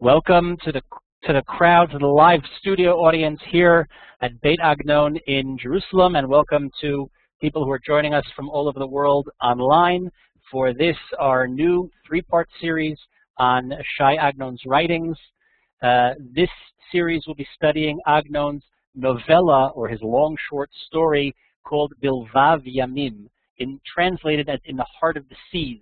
Welcome to the crowd, to the live studio audience here at Beit Agnon in Jerusalem, and welcome to people who are joining us from all over the world online for this, our new three-part series on Shai Agnon's writings. This series will be studying Agnon's novella, or his long short story, called Bilvav Yamim, translated as In the Heart of the Seas.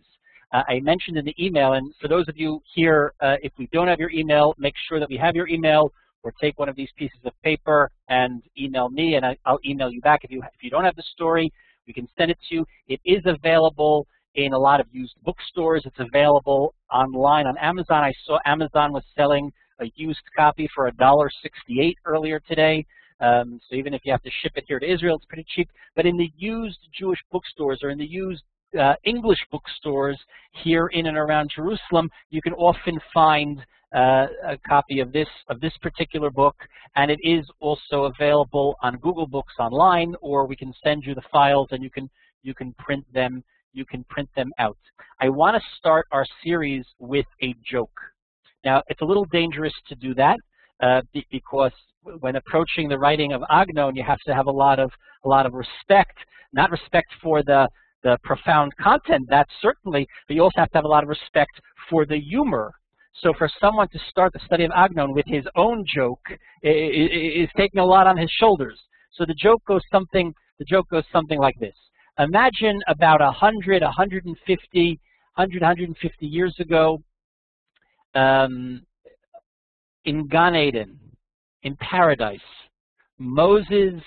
I mentioned in the email, and for those of you here, if we don't have your email, make sure that we have your email, or take one of these pieces of paper and email me, and I'll email you back. If you don't have the story, we can send it to you. It is available in a lot of used bookstores. It's available online on Amazon. I saw Amazon was selling a used copy for $1.68 earlier today. So even if you have to ship it here to Israel, it's pretty cheap. But in the used Jewish bookstores, or in the used English bookstores here in and around Jerusalem, you can often find a copy of this particular book, and it is also available on Google Books online, or we can send you the files and you can print them. You can print them out. I want to start our series with a joke. Now, it's a little dangerous to do that because when approaching the writing of Agnon, you have to have a lot of respect, not respect for the profound content, that certainly, but you also have to have a lot of respect for the humor. So for someone to start the study of Agnon with his own joke is taking a lot on his shoulders. So the joke goes something like this. Imagine about 150 years ago, in Gan Eden, in paradise, Moshe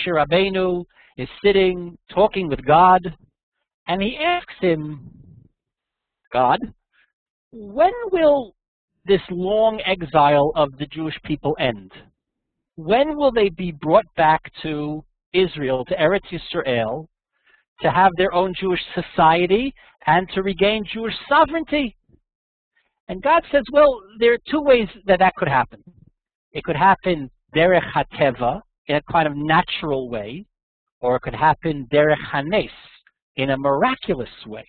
Rabbeinu is sitting, talking with God, and he asks him, God, when will this long exile of the Jewish people end? When will they be brought back to Israel, to Eretz Yisrael, to have their own Jewish society and to regain Jewish sovereignty? And God says, well, there are two ways that could happen. It could happen derech hateva, in a kind of natural way, or it could happen derech hanes, in a miraculous way.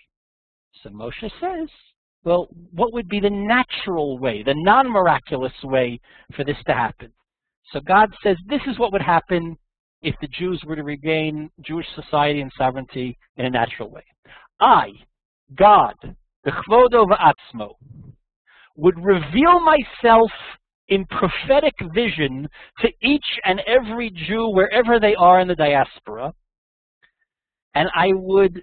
So Moshe says, well, what would be the natural way, the non-miraculous way for this to happen? So God says, this is what would happen if the Jews were to regain Jewish society and sovereignty in a natural way. I, God, b'chvodo v'atzmo, would reveal myself in prophetic vision to each and every Jew wherever they are in the diaspora, and I would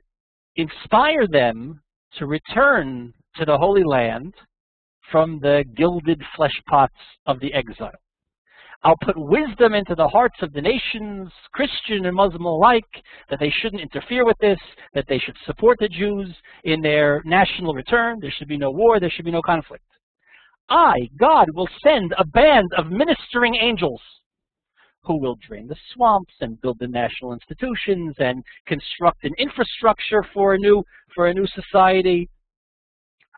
inspire them to return to the Holy Land from the gilded flesh pots of the exile. I'll put wisdom into the hearts of the nations, Christian and Muslim alike, that they shouldn't interfere with this, that they should support the Jews in their national return. There should be no war, there should be no conflict. I, God, will send a band of ministering angels who will drain the swamps and build the national institutions and construct an infrastructure for a new society.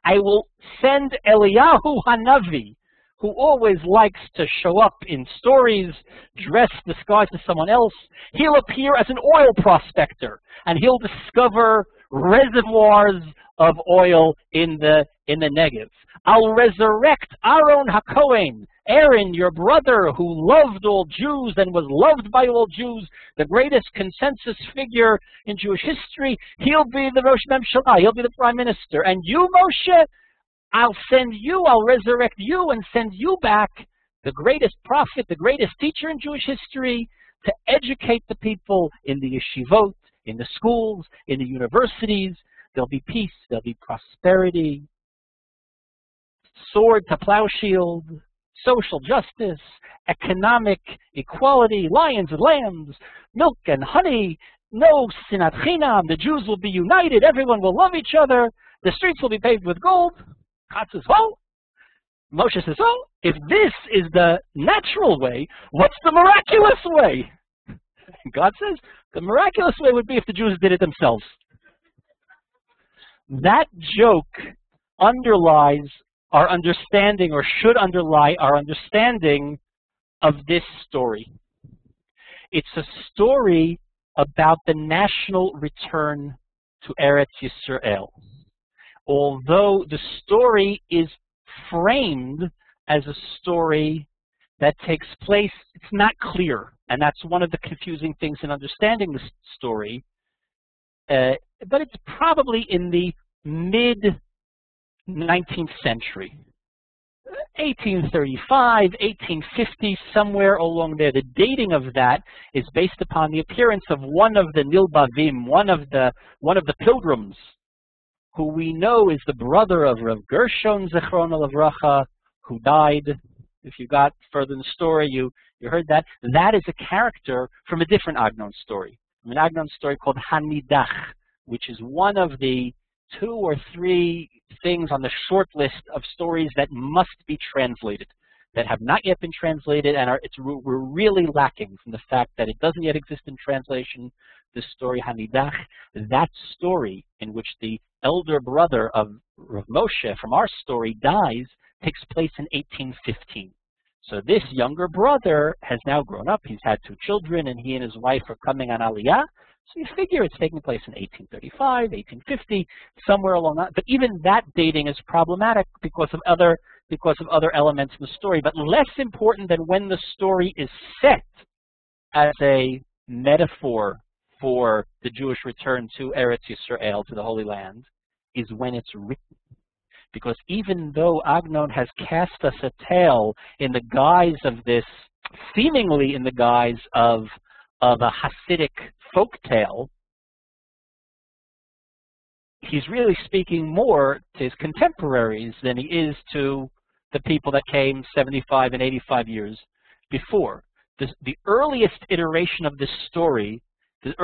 I will send Eliyahu Hanavi, who always likes to show up in stories, disguised as someone else. He'll appear as an oil prospector, and he'll discover reservoirs of oil in the Negev. I'll resurrect Aaron HaKohen, Aaron, your brother, who loved all Jews and was loved by all Jews, the greatest consensus figure in Jewish history. He'll be the Rosh Memshalah, he'll be the prime minister. And you, Moshe, I'll resurrect you and send you back, the greatest prophet, the greatest teacher in Jewish history, to educate the people in the yeshivot, in the schools, in the universities. There'll be peace, there'll be prosperity, sword to plow shield, social justice, economic equality, lions and lambs, milk and honey, no sinat chinam. The Jews will be united, everyone will love each other, the streets will be paved with gold. God says, oh. Moshe says, oh, if this is the natural way, what's the miraculous way? And God says, the miraculous way would be if the Jews did it themselves. That joke underlies our understanding, or should underlie our understanding, of this story. It's a story about the national return to Eretz Yisrael. Although the story is framed as a story that takes place, it's not clear, and that's one of the confusing things in understanding this story, but it's probably in the mid-19th century. 1835, 1850, somewhere along there. The dating of that is based upon the appearance of one of the Nilbavim, one of the pilgrims, who we know is the brother of Rav Gershon Zechrono Livracha, who died. If you got further in the story, you heard that. That is a character from a different Agnon story, from an Agnon story called Hanidach, which is one of the 2 or 3 things on the short list of stories that must be translated, that have not yet been translated, and we're really lacking from the fact that it doesn't yet exist in translation. This story, Hanidach, that story in which the elder brother of Rav Moshe from our story dies, takes place in 1815. So this younger brother has now grown up. He's had 2 children, and he and his wife are coming on Aliya. So you figure it's taking place in 1835, 1850, somewhere along that. But even that dating is problematic because of other elements in the story. But less important than when the story is set as a metaphor for the Jewish return to Eretz Yisrael, to the Holy Land, is when it's written. Because even though Agnon has cast us a tale in the guise of this, seemingly in the guise of a Hasidic folk tale, he's really speaking more to his contemporaries than he is to the people that came 75 and 85 years before. The earliest iteration of this story, was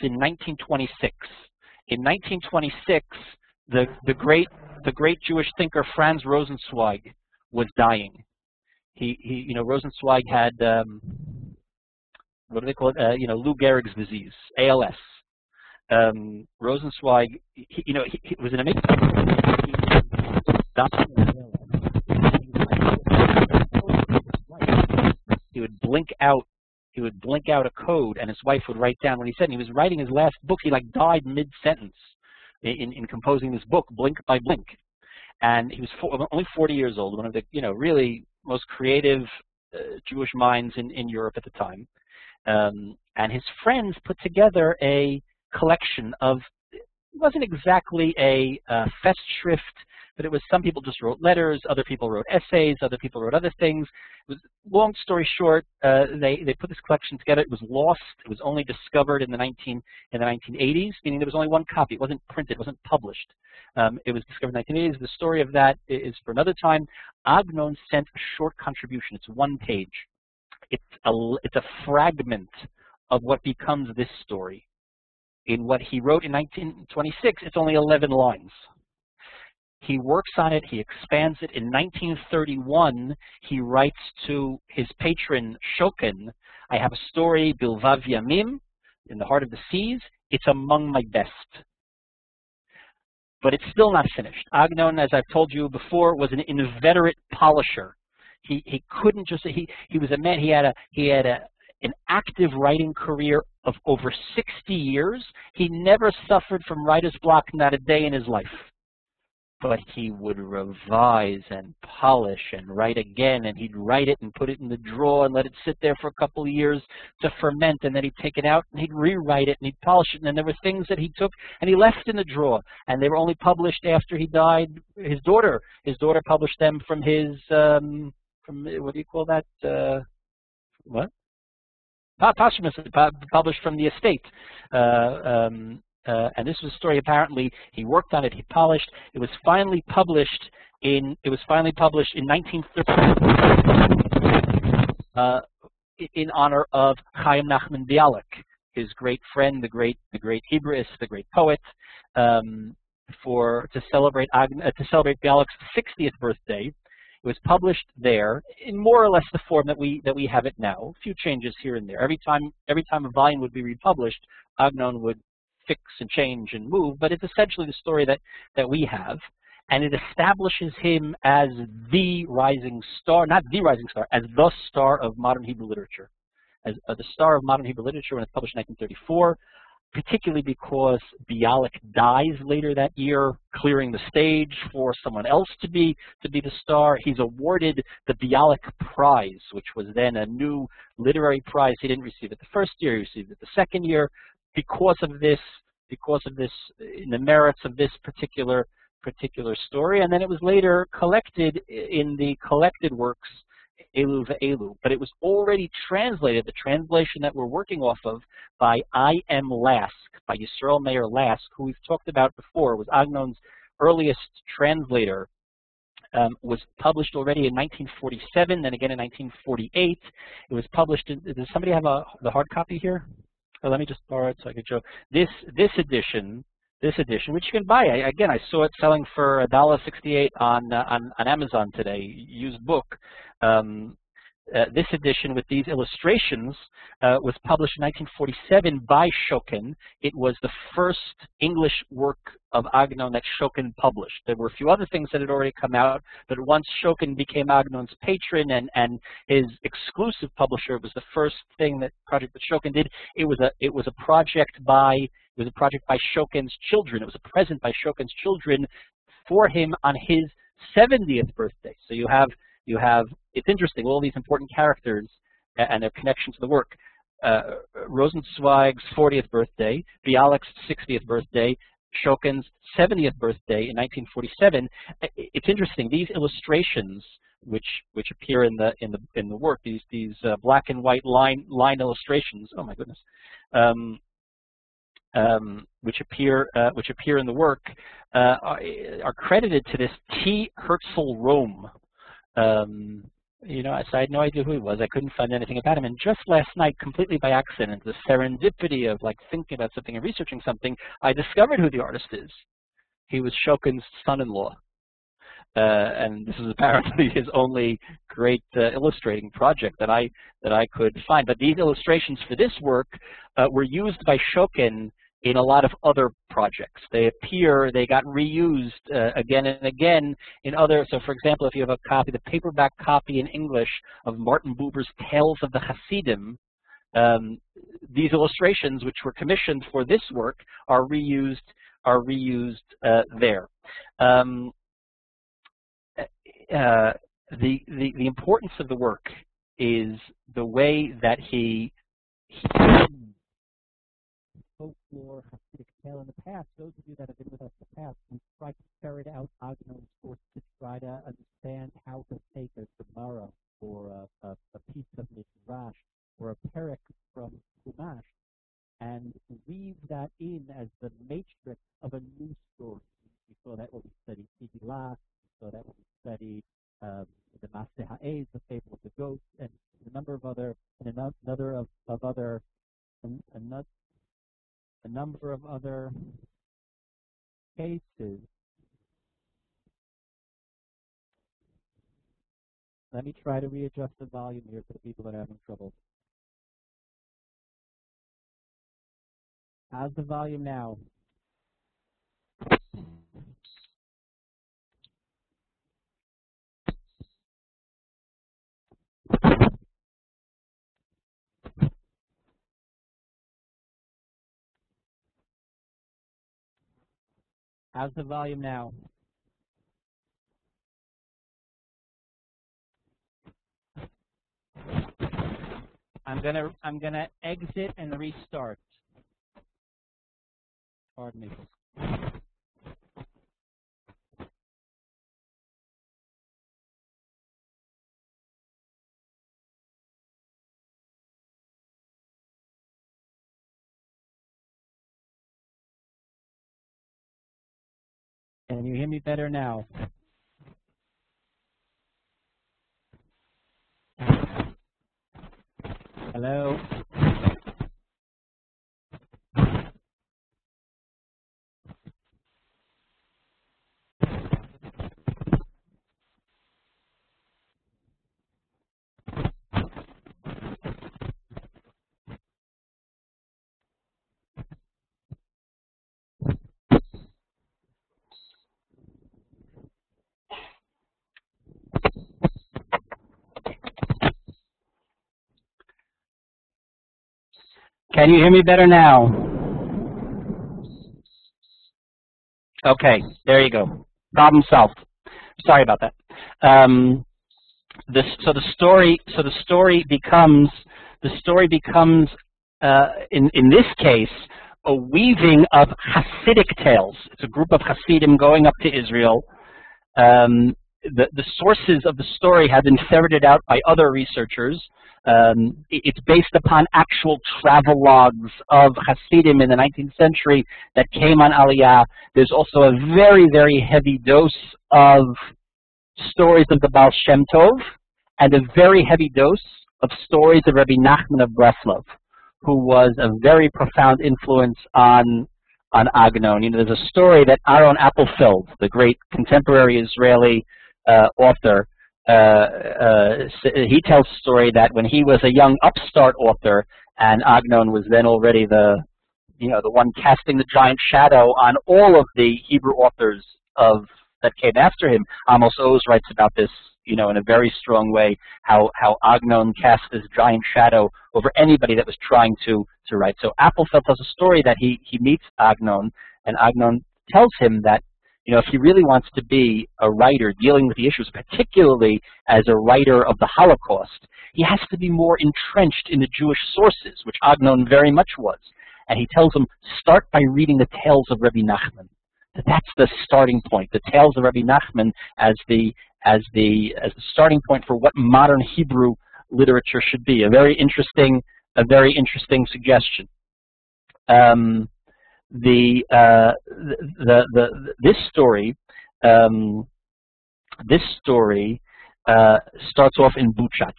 in 1926. In 1926, the great Jewish thinker Franz Rosenzweig was dying. He Rosenzweig had what do they call it? Lou Gehrig's disease, ALS. Rosenzweig, he was an amazing. He would blink out. He would blink out a code, and his wife would write down what he said. And he was writing his last book. He died mid-sentence in composing this book, blink by blink. And he was only 40 years old, one of the really most creative Jewish minds in Europe at the time. And his friends put together a collection of, it wasn't exactly a Festschrift, but it was, some people just wrote letters, other people wrote essays, other people wrote other things. It was, long story short, they put this collection together. It was lost. It was only discovered in the 1980s, meaning there was only one copy. It wasn't printed. It wasn't published. It was discovered in the 1980s. The story of that is for another time. Agnon sent a short contribution. It's 1 page. It's a fragment of what becomes this story. In what he wrote in 1926, it's only 11 lines. He works on it, he expands it. In 1931, he writes to his patron Shokin, I have a story, Bilvav Yamim, in the heart of the seas. It's among my best. But it's still not finished. Agnon, as I've told you before, was an inveterate polisher. He couldn't just, he was a man, he had an active writing career of over 60 years. He never suffered from writer's block, not a day in his life. But he would revise and polish and write again, and he'd write it and put it in the drawer and let it sit there for a couple of years to ferment, and then he'd take it out and he'd rewrite it and he'd polish it, and then there were things that he took and he left in the drawer, and they were only published after he died. His daughter published them from his, from, what do you call that, what? Posthumously published from the estate. And this was a story, apparently, he worked on it, he polished. It was finally published in 1930 in honor of Chaim Nachman Bialik, his great friend, the great Hebraist, the great poet, to celebrate Bialik's 60th birthday. It was published there in more or less the form that we have it now. A few changes here and there. Every time a volume would be republished, Agnon would fix and change and move, but it's essentially the story that we have, and it establishes him as the rising star, not the rising star, as the star of modern Hebrew literature, as the star of modern Hebrew literature when it's published in 1934. particularly because Bialik dies later that year, clearing the stage for someone else to be the star. He's awarded the Bialik Prize, which was then a new literary prize. He didn't receive it the first year; he received it the second year. Because of this, in the merits of this particular story, and then it was later collected in the collected works Elu ve'elu, but it was already translated, the translation that we're working off of, by I.M. Lask, by Yisrael Meir Lask, who we've talked about before, was Agnon's earliest translator, was published already in 1947, then again in 1948. It was published in, does somebody have the hard copy here? Oh, let me just borrow it so I can show. This edition, which you can buy. Again, I saw it selling for $1.68 on Amazon today, used book. This edition with these illustrations was published in 1947 by Shokin. It was the first English work of Agnon that Shokin published. There were a few other things that had already come out, but once Shokin became Agnon's patron and his exclusive publisher, it was the first project that Shokin did. It was a project by Shokin's children. It was a present by Shokin's children for him on his 70th birthday. So you have, it's interesting, all these important characters and their connection to the work. Rosenzweig's 40th birthday, Bialik's 60th birthday, Shokin's 70th birthday in 1947. It's interesting, these illustrations which appear in the work, these black and white line illustrations, oh my goodness, which appear in the work, are credited to this T. Herzl Rome. You know, so I had no idea who he was. I couldn't find anything about him. And just last night, completely by accident, the serendipity of like thinking about something and researching something, I discovered who the artist is. He was Shokin's son-in-law. And this is apparently his only great illustrating project that I could find. But these illustrations for this work were used by Shokin in a lot of other projects. They got reused again and again in other, so for example, if you have a copy, the paperback copy in English of Martin Buber's Tales of the Hasidim, these illustrations, which were commissioned for this work, are reused there. The importance of the work is the way that he folklore, Hasidic tale in the past. Those of you that have been with us in the past, we tried to ferret out Agnon's course to try to understand how to take a Gemara or a piece of midrash or a perek from Chumash and weave that in as the matrix of a new story. We saw that when we studied Tigillah, we saw that when we studied the Maseh Ha'ez, the fable of the goat, and a number of other cases. Let me try to readjust the volume here for the people that are having trouble. How's the volume now? How's the volume now? I'm gonna exit and restart. Pardon me. Can you hear me better now? Hello? Can you hear me better now? Okay, there you go. Problem solved. Sorry about that. So the story becomes in this case a weaving of Hasidic tales. It's a group of Hasidim going up to Israel. The sources of the story have been ferreted out by other researchers. It's based upon actual travelogues of Hasidim in the 19th century that came on Aliya. There's also a very, very heavy dose of stories of the Baal Shem Tov and a very heavy dose of stories of Rabbi Nachman of Breslov, who was a very profound influence on Agnon. You know, there's a story that Aaron Appelfeld, the great contemporary Israeli author, he tells a story that when he was a young upstart author, and Agnon was then already the one casting the giant shadow on all of the Hebrew authors that came after him. Amos Oz writes about this, in a very strong way, how Agnon cast this giant shadow over anybody that was trying to write. So Appelfeld tells a story that he meets Agnon, and Agnon tells him that, if he really wants to be a writer dealing with the issues, particularly as a writer of the Holocaust, he has to be more entrenched in the Jewish sources, which Agnon very much was. And he tells him, start by reading the tales of Rabbi Nachman. That's the starting point. The tales of Rabbi Nachman as the starting point for what modern Hebrew literature should be. A very interesting suggestion. This story starts off in Buczacz,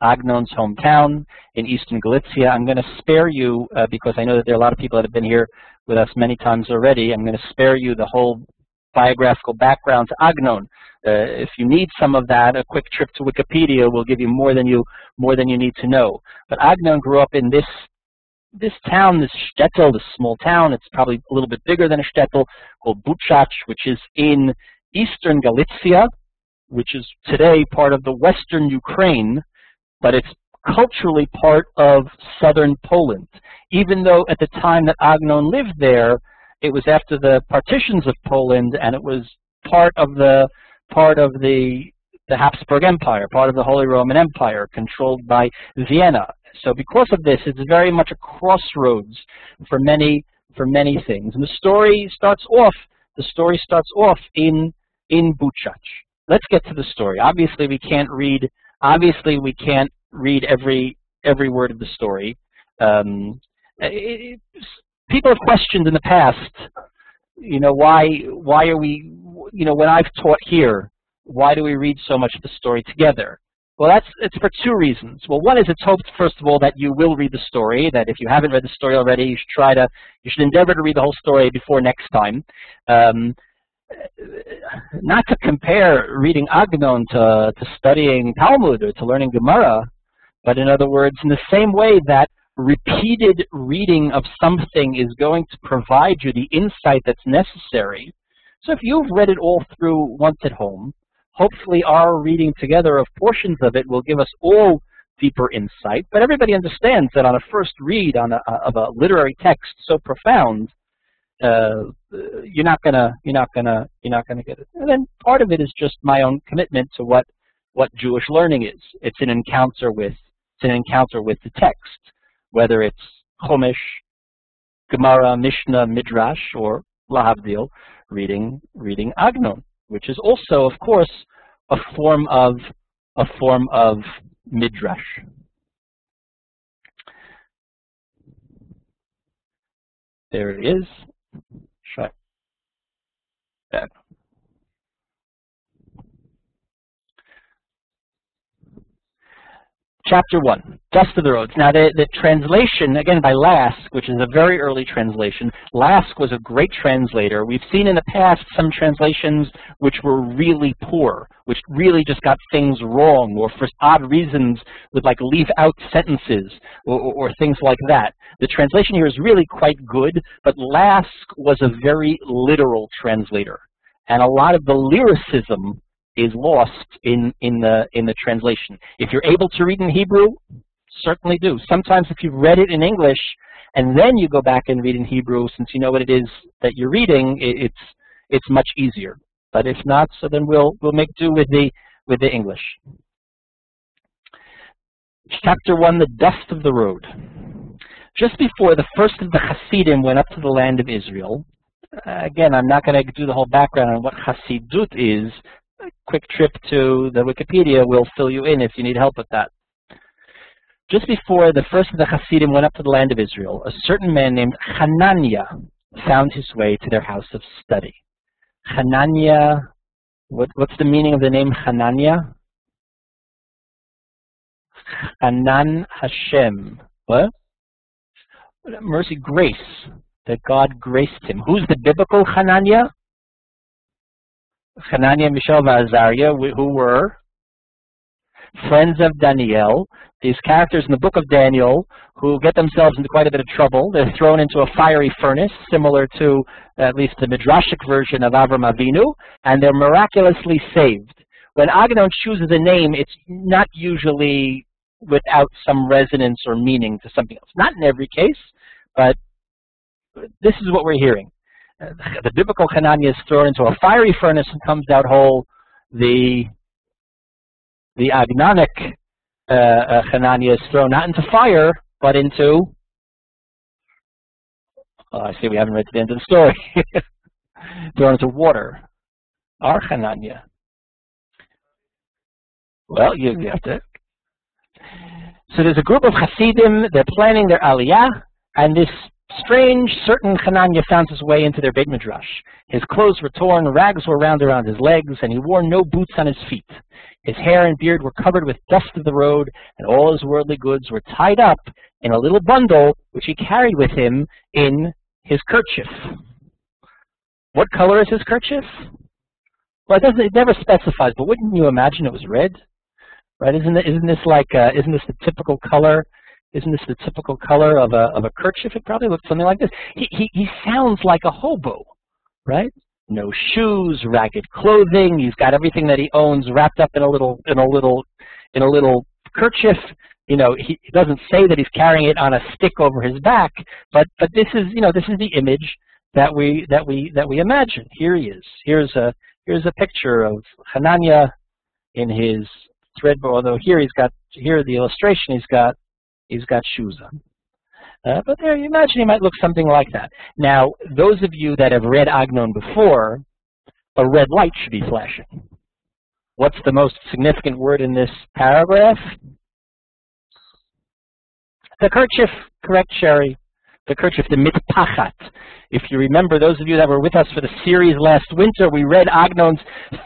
Agnon's hometown in eastern Galicia. I'm going to spare you, because I know that there are a lot of people that have been here with us many times already. I'm going to spare you the whole biographical background to Agnon. If you need some of that, a quick trip to Wikipedia will give you more than you need to know. But Agnon grew up in this town, this shtetl, this small town. It's probably a little bit bigger than a shtetl, called Buczacz, which is in eastern Galicia, which is today part of the western Ukraine, but it's culturally part of southern Poland. Even though at the time that Agnon lived there, it was after the partitions of Poland, and it was part of the Habsburg Empire, part of the Holy Roman Empire, controlled by Vienna. So because of this, it's very much a crossroads for many things. And the story starts off in Buczacz. Let's get to the story. Obviously, we can't read every word of the story. People have questioned in the past, why are we, when I've taught here, why do we read so much of the story together? Well, it's for two reasons. Well, one is it's hoped, first of all, that you will read the story, that if you haven't read the story already, you should endeavor to read the whole story before next time. Not to compare reading Agnon to studying Talmud or to learning Gemara, but in other words, in the same way that repeated reading of something is going to provide you the insight that's necessary. So if you've read it all through once at home, hopefully our reading together of portions of it will give us all deeper insight. But everybody understands that on a first read of a literary text so profound, you're not gonna get it. And then part of it is just my own commitment to what Jewish learning is. It's an encounter with the text, whether it's Chumash, Gemara, Mishnah, Midrash, or Lahavdil, reading Agnon, which is also, of course, a form of Midrash. There it is. Back. Chapter 1, Dust of the Roads. Now, the translation, again, by Lask, which is a very early translation. Lask was a great translator. We've seen in the past some translations which were really poor, which really just got things wrong, or for odd reasons would like leave out sentences or things like that. The translation here is really quite good, but Lask was a very literal translator, and a lot of the lyricism is lost in the translation. If you're able to read in Hebrew, certainly do. Sometimes if you've read it in English and then you go back and read in Hebrew, since you know what it is that you're reading, it's much easier. But if not, so then we'll make do with the English. Chapter 1, the dust of the road. Just before the first of the Hasidim went up to the land of Israel, again, I'm not going to do the whole background on what Hasidut is. A quick trip to the Wikipedia will fill you in if you need help with that. Just before the first of the Hasidim went up to the land of Israel, a certain man named Hananiah found his way to their house of study. Hananiah, what's the meaning of the name Hananiah? Hanan Hashem. What? Mercy, grace. That God graced him. Who's the biblical Hananiah? Hananiah, Mishael, and Azariah, who were friends of Daniel. These characters in the book of Daniel who get themselves into quite a bit of trouble. They're thrown into a fiery furnace, similar to at least the midrashic version of Avram Avinu, and they're miraculously saved. When Agnon chooses a name, it's not usually without some resonance or meaning to something else. Not in every case, but this is what we're hearing. The biblical Hananiah is thrown into a fiery furnace and comes out whole. The Agnonic Hananiah is thrown not into fire, but into, I see we haven't read to the end of the story, thrown into water. Our Hananiah. Well, you have to. So there's a group of Hasidim, they're planning their Aliya, and this strange, certain Hananiah found his way into their Beit Midrash. His clothes were torn, rags were wound around his legs, and he wore no boots on his feet. His hair and beard were covered with dust of the road, and all his worldly goods were tied up in a little bundle, which he carried with him in his kerchief. What color is his kerchief? Well, it never specifies, but wouldn't you imagine it was red? Right? Isn't this the typical color? Isn't this the typical color of a kerchief? It probably looks something like this. He sounds like a hobo, right? No shoes, ragged clothing. He's got everything that he owns wrapped up in a little kerchief. You know, he doesn't say that he's carrying it on a stick over his back, but this is the image that we imagine. Here he is. Here's a picture of Hananiah in his thread, although here the illustration he's got shoes on. But there, you imagine he might look something like that. Now, those of you that have read Agnon before, a red light should be flashing. What's the most significant word in this paragraph? The kerchief, correct, Sherry. The kerchief, the mitpachat. If you remember, those of you that were with us for the series last winter, we read Agnon's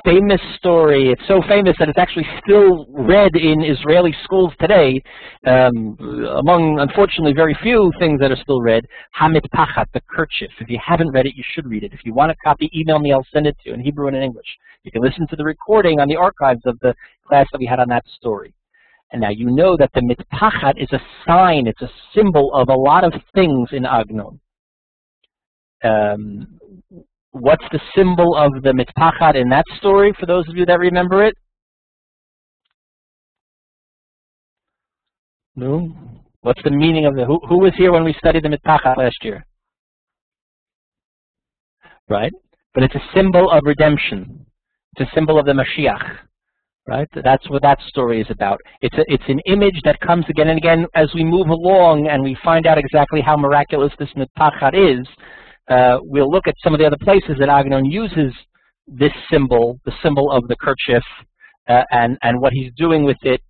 famous story. It's so famous that it's actually still read in Israeli schools today, among, unfortunately, very few things that are still read. Hamitpachat, the kerchief. If you haven't read it, you should read it. If you want a copy, email me. I'll send it to you in Hebrew and in English. You can listen to the recording on the archives of the class that we had on that story. And now you know that the mitpachat is a sign, it's a symbol of a lot of things in Agnon. What's the symbol of the mitpachat in that story, for those of you that remember it? No? What's the meaning of who was here when we studied the mitpachat last year? Right? But it's a symbol of redemption. It's a symbol of the Mashiach. Right? That's what that story is about. It's an image that comes again and again as we move along and we find out exactly how miraculous this mitpachat is. We'll look at some of the other places that Agnon uses this symbol, the symbol of the kerchief, and what he's doing with it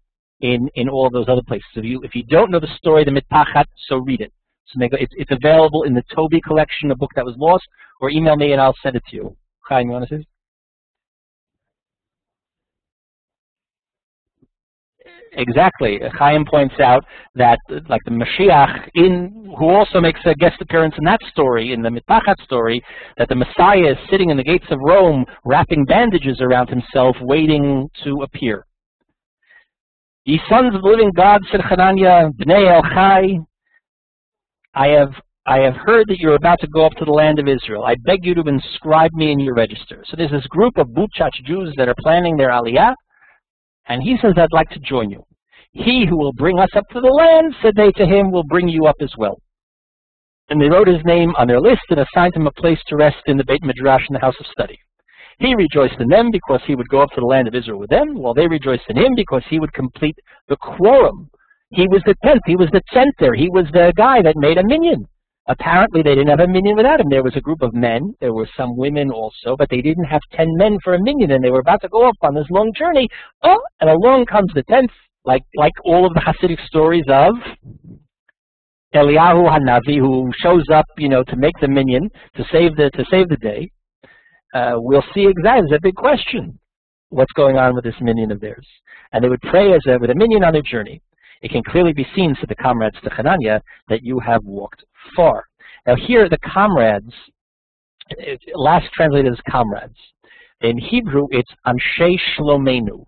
in all of those other places. If you don't know the story, the mitpachat, so read it. So it's available in the Toby collection, a book that was lost, or email me and I'll send it to you. Chaim, you want to say? Exactly. Chaim points out that, like the Mashiach, who also makes a guest appearance in that story, in the mitpachat story, that the Messiah is sitting in the gates of Rome, wrapping bandages around himself, waiting to appear. Ye sons of the living God, said Hananiah, Bnei El Chai, I have heard that you're about to go up to the land of Israel. I beg you to inscribe me in your register. So there's this group of Buczacz Jews that are planning their Aliya, and he says, I'd like to join you. He who will bring us up to the land, said they to him, will bring you up as well. And they wrote his name on their list and assigned him a place to rest in the Beit Midrash in the house of study. He rejoiced in them because he would go up to the land of Israel with them, while they rejoiced in him because he would complete the quorum. He was the 10th, he was the center, he was the guy that made a minyan. Apparently they didn't have a minyan without him. There was a group of men, there were some women also, but they didn't have 10 men for a minyan, and they were about to go off on this long journey. Oh, and along comes the 10th, like all of the Hasidic stories of Eliyahu Hanavi, who shows up, to make the minyan, to save the day. We'll see exactly. It's a big question. What's going on with this minyan of theirs? And they would pray with a minyan on their journey. It can clearly be seen to the comrades to Hananiah that you have walked far. Now here, the comrades, last translated as comrades. In Hebrew, it's Anshei Shlomenu.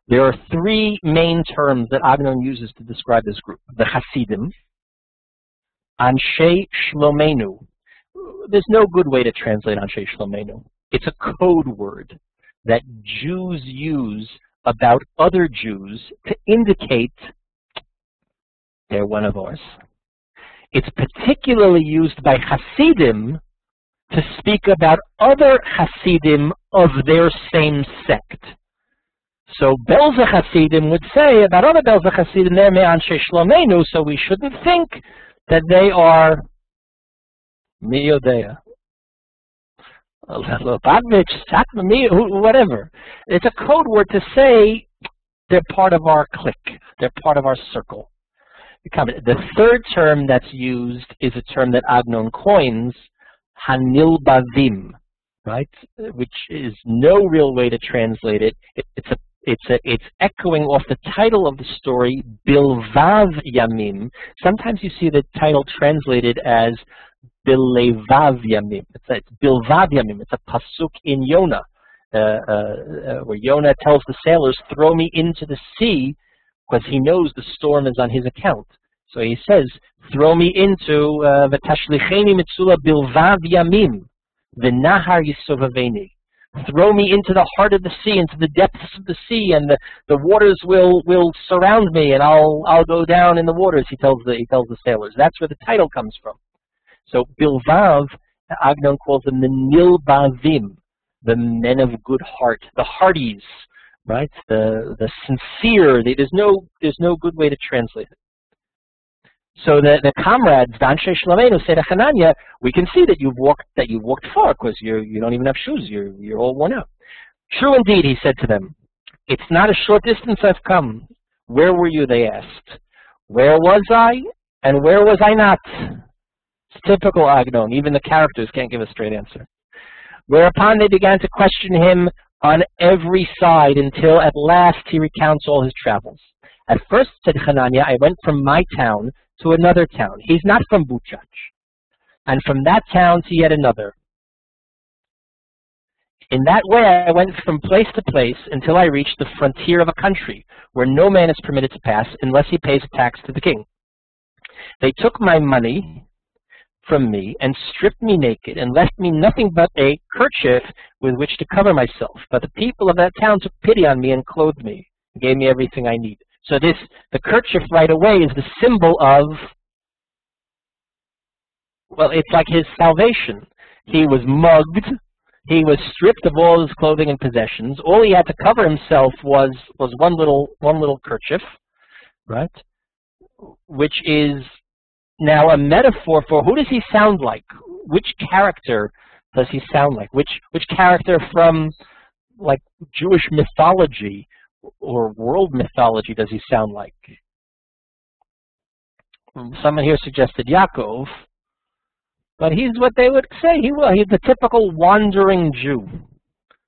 There are three main terms that Agnon uses to describe this group. The Hasidim, Anshei Shlomenu. There's no good way to translate Anshei Shlomenu. It's a code word that Jews use about other Jews to indicate they're one of ours. It's particularly used by Hasidim to speak about other Hasidim of their same sect. So Belza Hasidim would say about other Belza Hasidim, they're me'anshe Shlomenu, so we shouldn't think that they are Miyodea, whatever. It's a code word to say they're part of our clique, they're part of our circle. The third term that's used is a term that Agnon coins, Hanilbavim, right? Which is no real way to translate it. It's echoing off the title of the story, Bilvav Yamim. Sometimes you see the title translated as Bilvav Yamim. It's Bilvav Yamim. It's a pasuk in Yonah, where Yonah tells the sailors, "Throw me into the sea," because he knows the storm is on his account. So he says, "Throw me into v'tashlicheni mitzula bilvav yamim v'nahar yisovaveni." Throw me into the heart of the sea, into the depths of the sea, and the waters will surround me, and I'll go down in the waters. He tells the sailors. That's where the title comes from. So Bilvav, Agnon calls them the Nilbavim, the men of good heart, the hearties, right? The sincere. There's no good way to translate it. So the comrades, Anshe Shlomenu, say to Hananiah, we can see that you've walked far, because you don't even have shoes. You're all worn out. True indeed, he said to them. It's not a short distance I've come. Where were you? They asked. Where was I, and where was I not? It's typical Agnon. Even the characters can't give a straight answer. Whereupon they began to question him on every side until at last he recounts all his travels. At first, said Hananiah, I went from my town to another town. He's not from Buczacz. And from that town to yet another. In that way, I went from place to place until I reached the frontier of a country where no man is permitted to pass unless he pays a tax to the king. They took my money from me and stripped me naked and left me nothing but a kerchief with which to cover myself. But the people of that town took pity on me and clothed me and gave me everything I needed. So the kerchief right away is the symbol of, well, it's like his salvation. He was mugged. He was stripped of all his clothing and possessions. All he had to cover himself was one little kerchief, right? Which is now a metaphor for who does he sound like? Which character does he sound like? Which character from like Jewish mythology or world mythology does he sound like? Someone here suggested Yaakov, but he's what they would say. He's the typical wandering Jew.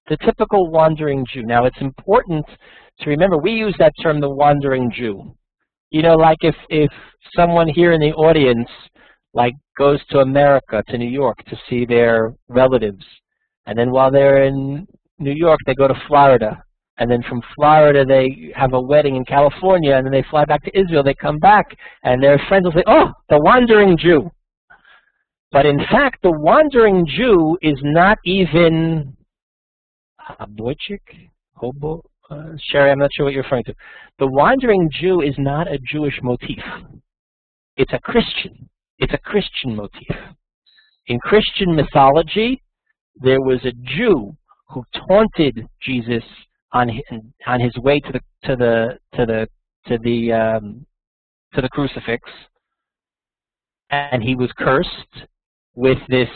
The typical wandering Jew. Now it's important to remember, we use that term, the wandering Jew. You know, like if someone here in the audience like goes to America, to New York to see their relatives, and then while they're in New York they go to Florida, and then from Florida they have a wedding in California, and then they fly back to Israel, they come back, and their friends will say, oh, the wandering Jew. But in fact, the wandering Jew is not even a boychik, hobo, Sherry, I'm not sure what you're referring to. The wandering Jew is not a Jewish motif. It's a Christian. It's a Christian motif. In Christian mythology, there was a Jew who taunted Jesus on his way to the crucifix, and he was cursed with this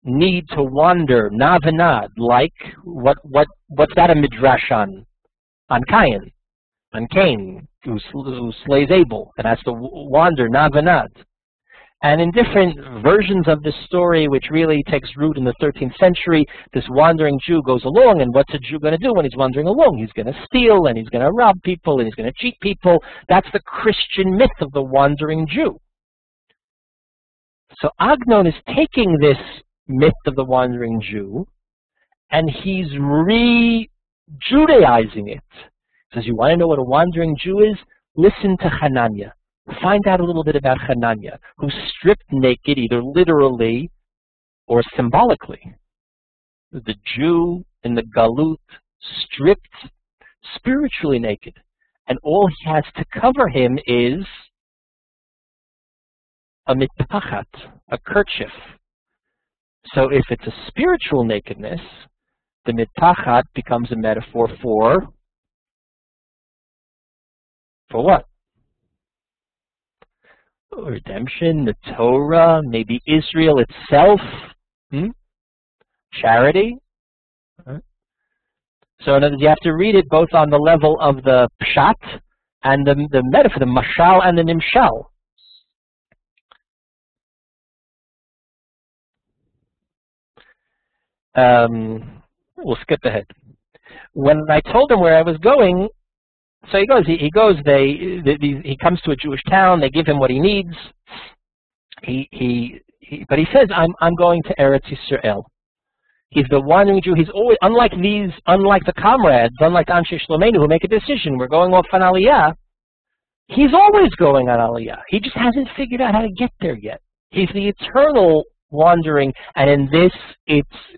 need to wander, navanad, like what's that a midrash on Cain, who slays Abel and has to wander, navanad. And in different versions of this story, which really takes root in the 13th century, this wandering Jew goes along, and what's a Jew going to do when he's wandering along? He's going to steal, and he's going to rob people, and he's going to cheat people. That's the Christian myth of the wandering Jew. So Agnon is taking this myth of the wandering Jew, and he's re-Judaizing it. He says, you want to know what a wandering Jew is? Listen to Hananiah. Find out a little bit about Hananiah, who's stripped naked, either literally or symbolically. The Jew in the Galut, stripped, spiritually naked. And all he has to cover him is a mitpachat, a kerchief. So if it's a spiritual nakedness, the mitpachat becomes a metaphor for what? Redemption, the Torah, maybe Israel itself, charity. So in other words, you have to read it both on the level of the pshat and the metaphor, the mashal and the nimshal. We'll skip ahead. When I told him where I was going, so he comes to a Jewish town. They give him what he needs. But he says, I'm going to Eretz Yisrael. He's the wandering Jew. He's always, unlike the comrades, unlike Anshe Shlomeinu, who make a decision, we're going off on Aliya. He's always going on Aliya. He just hasn't figured out how to get there yet. He's the eternal wandering, and in this,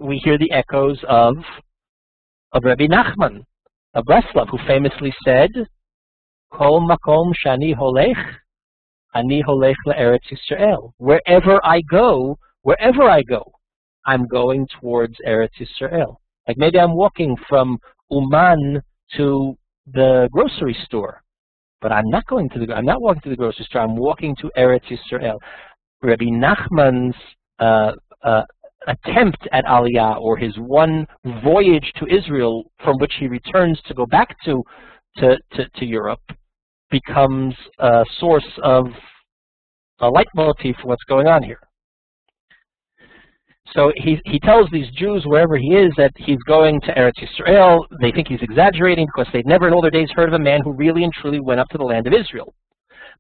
we hear the echoes of Rabbi Nachman of Breslov, who famously said, Kol makom shani holech, ani holech le'eretz Yisrael. Wherever I go, I'm going towards Eretz Yisrael. Like maybe I'm walking from Uman to the grocery store, but I'm not walking to the grocery store. I'm walking to Eretz Yisrael. Rabbi Nachman's attempt at Aliya, or his one voyage to Israel from which he returns to go back to Europe, becomes a source of a leitmotif for what's going on here. So he tells these Jews wherever he is that he's going to Eretz Yisrael. They think he's exaggerating because they'd never in all their days heard of a man who really and truly went up to the land of Israel.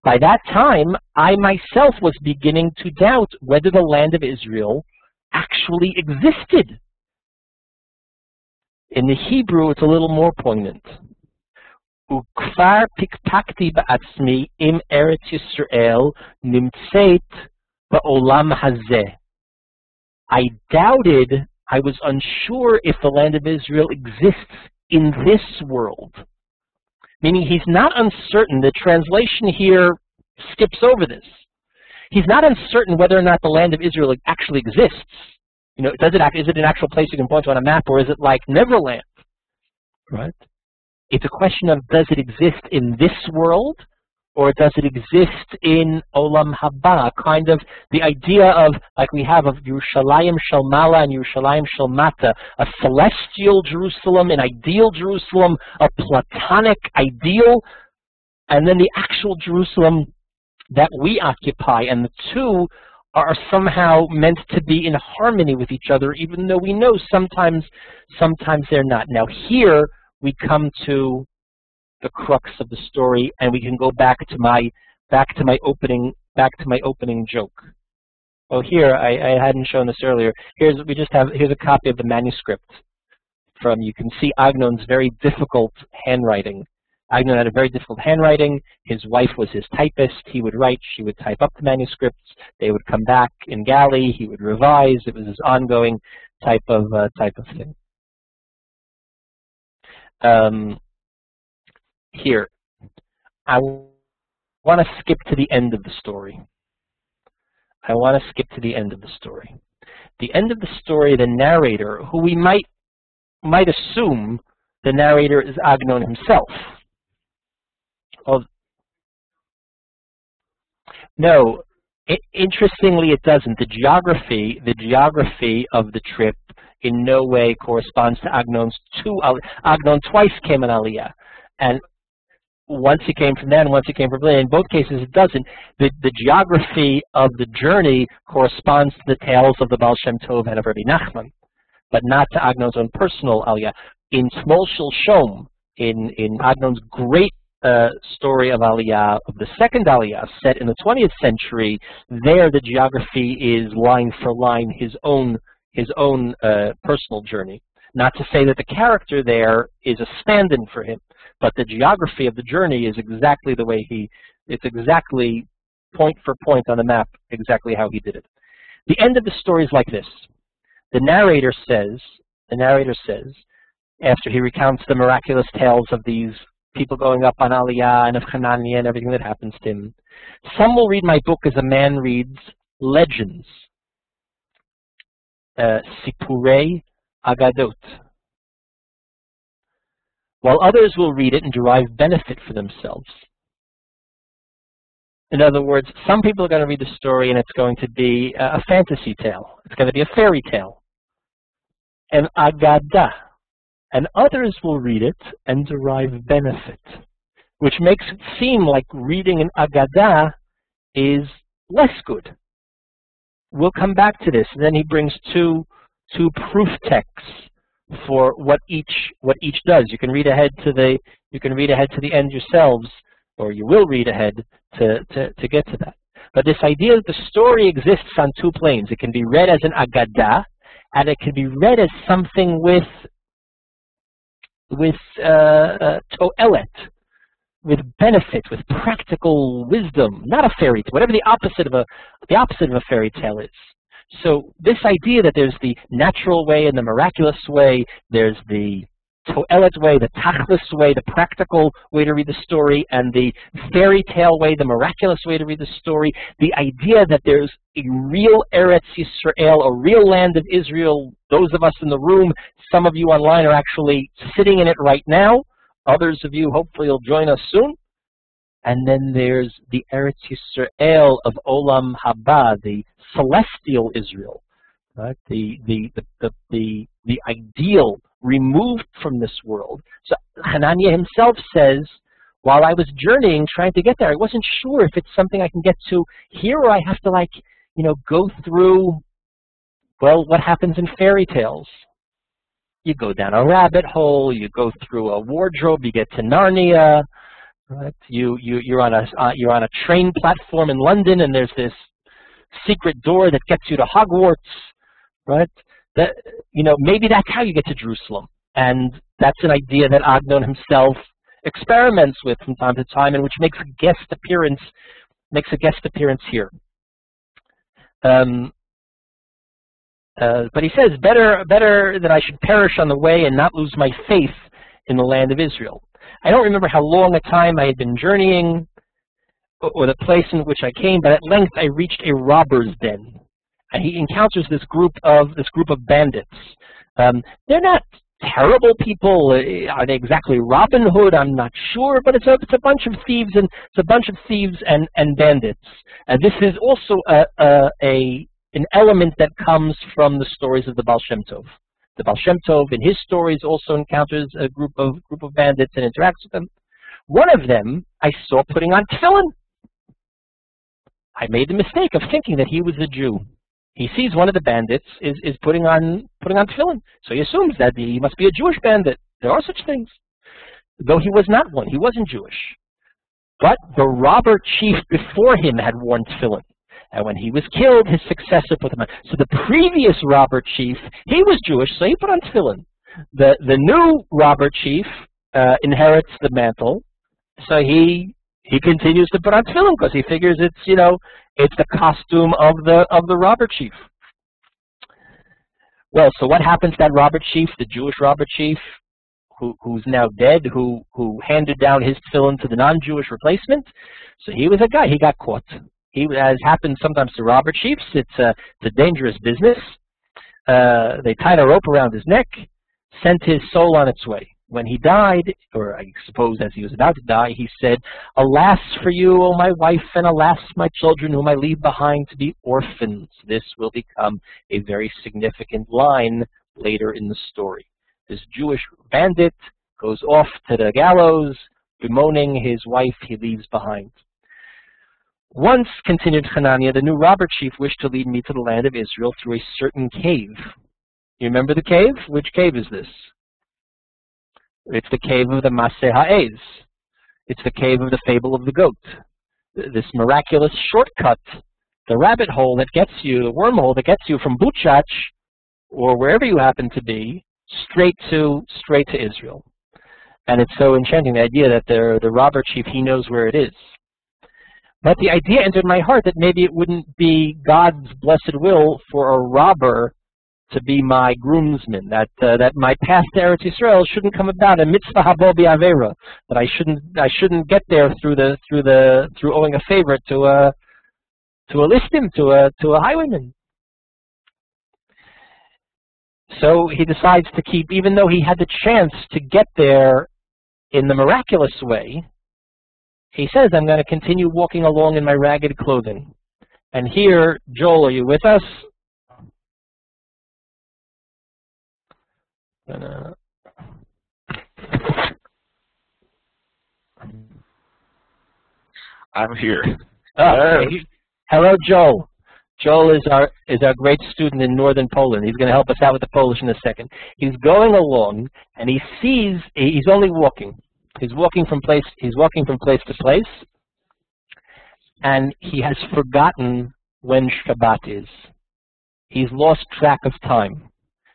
By that time, I myself was beginning to doubt whether the land of Israel actually existed. In the Hebrew, it's a little more poignant. Ukfar pikpakti ba'atzmi im Eretz Yisrael nimtzeit ba'olam hazeh. I doubted, I was unsure if the land of Israel exists in this world. Meaning he's not uncertain. The translation here skips over this. He's not uncertain whether or not the land of Israel actually exists. You know, is it an actual place you can point to on a map, or is it like Neverland? Right? It's a question of, does it exist in this world, or does it exist in Olam Haba? Kind of the idea of, like we have of Yerushalayim Shel Mala and Yerushalayim Shel Mata, a celestial Jerusalem, an ideal Jerusalem, a platonic ideal, and then the actual Jerusalem that we occupy, and the two are somehow meant to be in harmony with each other, even though we know sometimes they're not. Now here we come to the crux of the story, and we can go back to my opening joke. Oh, here I hadn't shown this earlier. Here's a copy of the manuscript you can see Agnon's very difficult handwriting. Agnon had a very difficult handwriting. His wife was his typist. He would write, she would type up the manuscripts. They would come back in galley. He would revise. It was his ongoing type of thing. here. I want to skip to the end of the story. The end of the story, the narrator, who we might assume the narrator is Agnon himself. No, interestingly, it doesn't. The geography of the trip in no way corresponds to Agnon's Agnon twice came on Aliya, and once he came from there and once he came from there. In both cases, it doesn't. The geography of the journey corresponds to the tales of the Baal Shem Tov and of Rabbi Nachman, but not to Agnon's own personal Aliya. In Smol Shel Shom, in Agnon's great story of Aliya, of the second Aliya, set in the 20th century, there the geography is line for line his own personal journey. Not to say that the character there is a stand-in for him, but the geography of the journey is exactly the way it's exactly point for point on the map, exactly how he did it. The end of the story is like this. The narrator says, after he recounts the miraculous tales of these people going up on Aliya and of Hananiah and everything that happens to him, some will read my book as a man reads legends, Sipurei Agadot, while others will read it and derive benefit for themselves. In other words, some people are going to read the story and it's going to be a fantasy tale. It's going to be a fairy tale, an Agadah. And others will read it and derive benefit, which makes it seem like reading an Agadah is less good. We'll come back to this. And then he brings two proof texts for what each does. You can read ahead to the end yourselves, or you will read ahead to get to that. But this idea that the story exists on two planes. It can be read as an Agadah, and it can be read as something with to'elet, with benefit, with practical wisdom, not a fairy tale, whatever the opposite of a fairy tale is. So this idea that there's the natural way and the miraculous way, there's the to'elet way, the tachlis way, the practical way to read the story, and the fairy tale way, the miraculous way to read the story. The idea that there's a real Eretz Yisrael, a real land of Israel. Those of us in the room, some of you online are actually sitting in it right now. Others of you hopefully will join us soon. And then there's the Eretz Yisrael of Olam Haba, the celestial Israel, right? The ideal removed from this world. So Hananiah himself says, while I was journeying, trying to get there, I wasn't sure if it's something I can get to here, or I have to go through, well, what happens in fairy tales. You go down a rabbit hole, you go through a wardrobe, you get to Narnia, right? You're on a train platform in London, and there's this secret door that gets you to Hogwarts, right? That, maybe that's how you get to Jerusalem. And that's an idea that Agnon himself experiments with from time to time, and which makes a guest appearance here. But he says, better that I should perish on the way and not lose my faith in the land of Israel. I don't remember how long a time I had been journeying, or the place in which I came, but at length I reached a robber's den. And he encounters this group of bandits. They're not terrible people. Are they exactly Robin Hood? I'm not sure, but it's a bunch of thieves and bandits. And this is also an element that comes from the stories of the Baal Shem Tov. The Baal Shem Tov, in his stories, also encounters a group of bandits and interacts with them. One of them I saw putting on tefillin. I made the mistake of thinking that he was a Jew. He sees one of the bandits is putting on tefillin, so he assumes that he must be a Jewish bandit. There are such things, though he was not one. He wasn't Jewish, but the robber chief before him had worn tefillin, and when he was killed, his successor put them on. So the previous robber chief, he was Jewish, so he put on tefillin. The new robber chief inherits the mantle, so he continues to put on tefillin because he figures it's the costume of the robber chief. Well, so what happens to that robber chief, the Jewish robber chief, who's now dead, who handed down his tefillin to the non-Jewish replacement. So he was a guy. He got caught. He, as happens sometimes to robber chiefs, it's a dangerous business. They tied a rope around his neck, sent his soul on its way. When he died, or I suppose as he was about to die, he said, "Alas for you, O my wife, and alas, my children, whom I leave behind to be orphans." This will become a very significant line later in the story. This Jewish bandit goes off to the gallows, bemoaning his wife he leaves behind. Once, continued Hananiah, the new robber chief wished to lead me to the land of Israel through a certain cave. You remember the cave? Which cave is this? It's the cave of the Maseh Ha'ez. It's the cave of the fable of the goat. This miraculous shortcut, the rabbit hole that gets you, the wormhole that gets you from Buczacz, or wherever you happen to be, straight to Israel. And it's so enchanting, the idea that the robber chief, he knows where it is. But the idea entered my heart that maybe it wouldn't be God's blessed will for a robber to be my groomsman, that my path to Eretz Yisrael shouldn't come about a mitzvah habo bi'avera, that I shouldn't get there through owing a favor to a listim, to a highwayman. So he decides to keep, even though he had the chance to get there in the miraculous way, he says, "I'm going to continue walking along in my ragged clothing." And here, Joel, are you with us? I'm here. Okay. Hello, Joel. Joel is our great student in northern Poland. He's going to help us out with the Polish in a second. He's going along, and he sees he's only walking. He's walking from place to place, and he has forgotten when Shabbat is. He's lost track of time.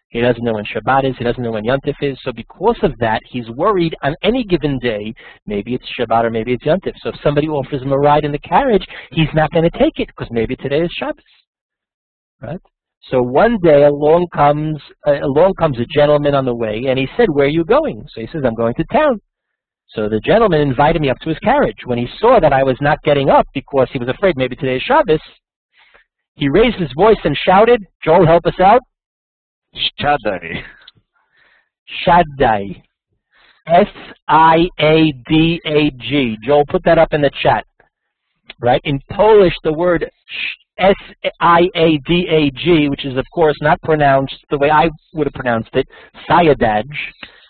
He doesn't know when Shabbat is. He doesn't know when Yontif is. So because of that, he's worried on any given day, maybe it's Shabbat or maybe it's Yontif. So if somebody offers him a ride in the carriage, he's not going to take it because maybe today is Shabbos. Right? So one day along comes a gentleman on the way, and he said, "Where are you going?" So he says, "I'm going to town." So the gentleman invited me up to his carriage. When he saw that I was not getting up because he was afraid maybe today is Shabbos, he raised his voice and shouted, "Joel, help us out." Shaddai. Shaddai. S-I-A-D-A-G. Joel, put that up in the chat. Right? In Polish, the word S-I-A-D-A-G, which is, of course, not pronounced the way I would have pronounced it, Sayadaj.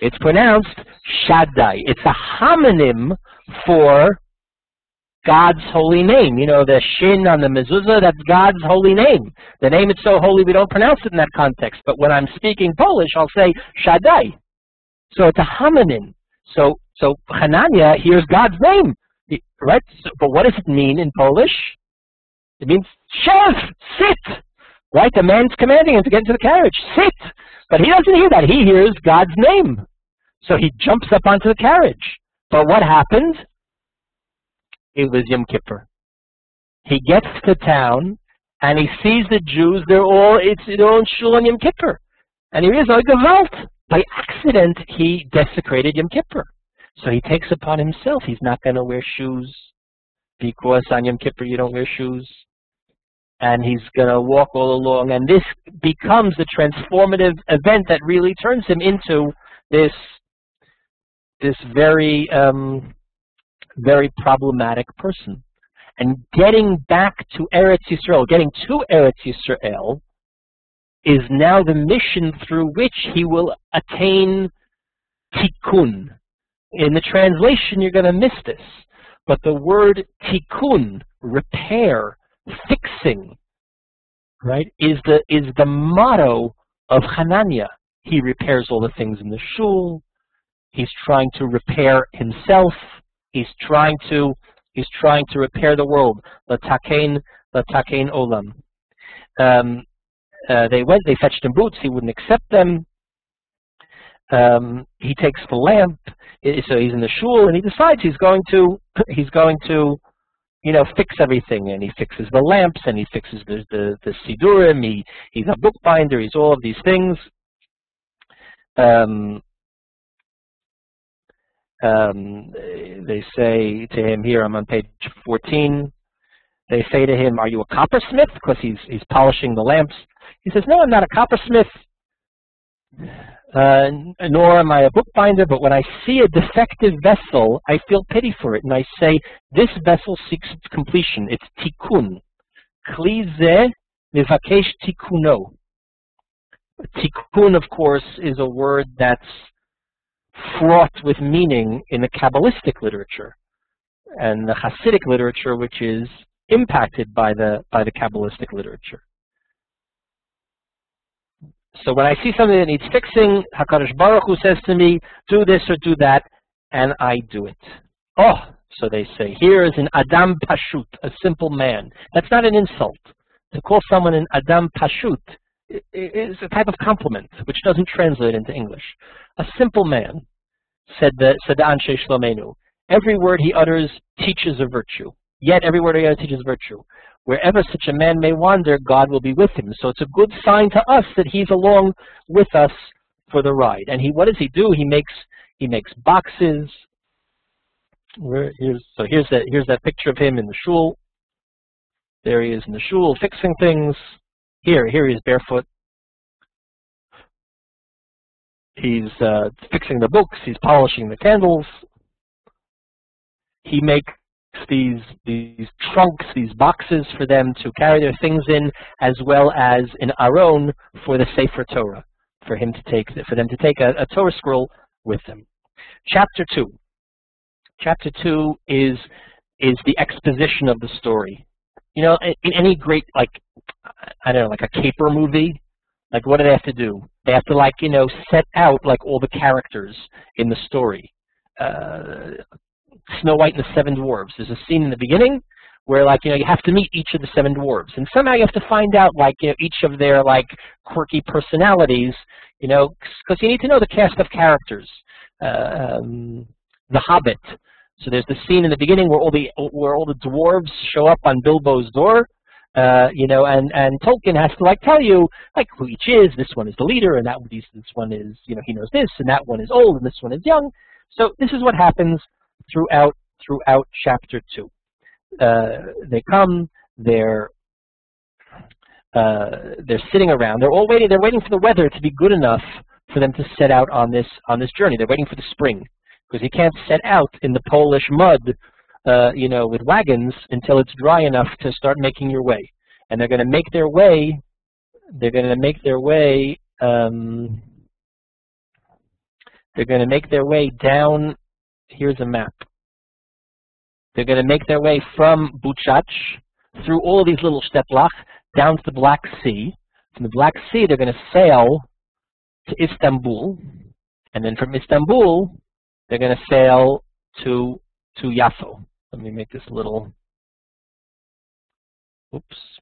It's pronounced Shaddai. It's a homonym for God's holy name. You know, the shin on the mezuzah, that's God's holy name. The name is so holy we don't pronounce it in that context. But when I'm speaking Polish, I'll say Shaddai. So it's a homonym. So Hananiah hears God's name. Right? So, but what does it mean in Polish? It means, "Chef, sit!" Right? The man's commanding him to get into the carriage. Sit! But he doesn't hear that. He hears God's name. So he jumps up onto the carriage. But what happened? It was Yom Kippur. He gets to town, and he sees the Jews. They're all in shul on Yom Kippur. And he realizes, "Oh, Gewalt!" By accident, he desecrated Yom Kippur. So he takes upon himself, he's not going to wear shoes, because on Yom Kippur you don't wear shoes. And he's going to walk all along. And this becomes the transformative event that really turns him into this very, very problematic person. And getting back to Eretz Yisrael, getting to Eretz Yisrael, is now the mission through which he will attain tikkun. In the translation, you're going to miss this. But the word tikkun, repair, fixing, right, is the motto of Hananiah. He repairs all the things in the shul. He's trying to repair himself. He's trying to repair the world. Latakein olam. They fetched him boots. He wouldn't accept them. He takes the lamp. So he's in the shul, and he decides he's going to fix everything. And he fixes the lamps, and he fixes the sidurim. He's a bookbinder. He's all of these things. They say to him, here I'm on page 14, they say to him, are you a coppersmith? Because he's polishing the lamps. He says, no, I'm not a coppersmith, nor am I a bookbinder, but when I see a defective vessel, I feel pity for it, and I say, this vessel seeks its completion. It's tikkun. Kli ze mivakesh tikkuno. Tikkun, of course, is a word that's fraught with meaning in the Kabbalistic literature and the Hasidic literature, which is impacted by the Kabbalistic literature. So when I see something that needs fixing, HaKadosh Baruch Hu says to me, do this or do that, and I do it. Oh, so they say, here is an Adam Pashut, a simple man. That's not an insult. To call someone an Adam Pashut is a type of compliment, which doesn't translate into English. A simple man, said the Anshe Shlomenu. Every word he utters teaches a virtue. Yet every word he utters teaches virtue. Wherever such a man may wander, God will be with him. So it's a good sign to us that he's along with us for the ride. And what does he do? He makes boxes. Here's that picture of him in the shul. There he is in the shul fixing things. Here he is barefoot. He's fixing the books. He's polishing the candles. He makes these trunks, these boxes for them to carry their things in, as well as an aron for the Sefer Torah, for them to take a Torah scroll with them. Chapter 2. Chapter 2 is the exposition of the story. You know, in any great, like a caper movie, like what do they have to do? They have to set out all the characters in the story. Snow White and the Seven Dwarves. There's a scene in the beginning where you have to meet each of the Seven Dwarves, and somehow you have to find out each of their quirky personalities, because you need to know the cast of characters. The Hobbit. So there's the scene in the beginning where all the dwarves show up on Bilbo's door, and Tolkien has to tell you who each is. This one is the leader, and this one is he knows this, and that one is old, and this one is young. So this is what happens throughout chapter 2. They come, they're sitting around, they're all waiting. They're waiting for the weather to be good enough for them to set out on this journey. They're waiting for the spring, because you can't set out in the Polish mud, with wagons until it's dry enough to start making your way. And they're going to make their way. They're going to make their way. They're going to make their way down. Here's a map. They're going to make their way from Buczacz through all of these little steplach down to the Black Sea. From the Black Sea, they're going to sail to Istanbul, and then from Istanbul, they're going to sail to Yaffo. Let me make this a little. Oops.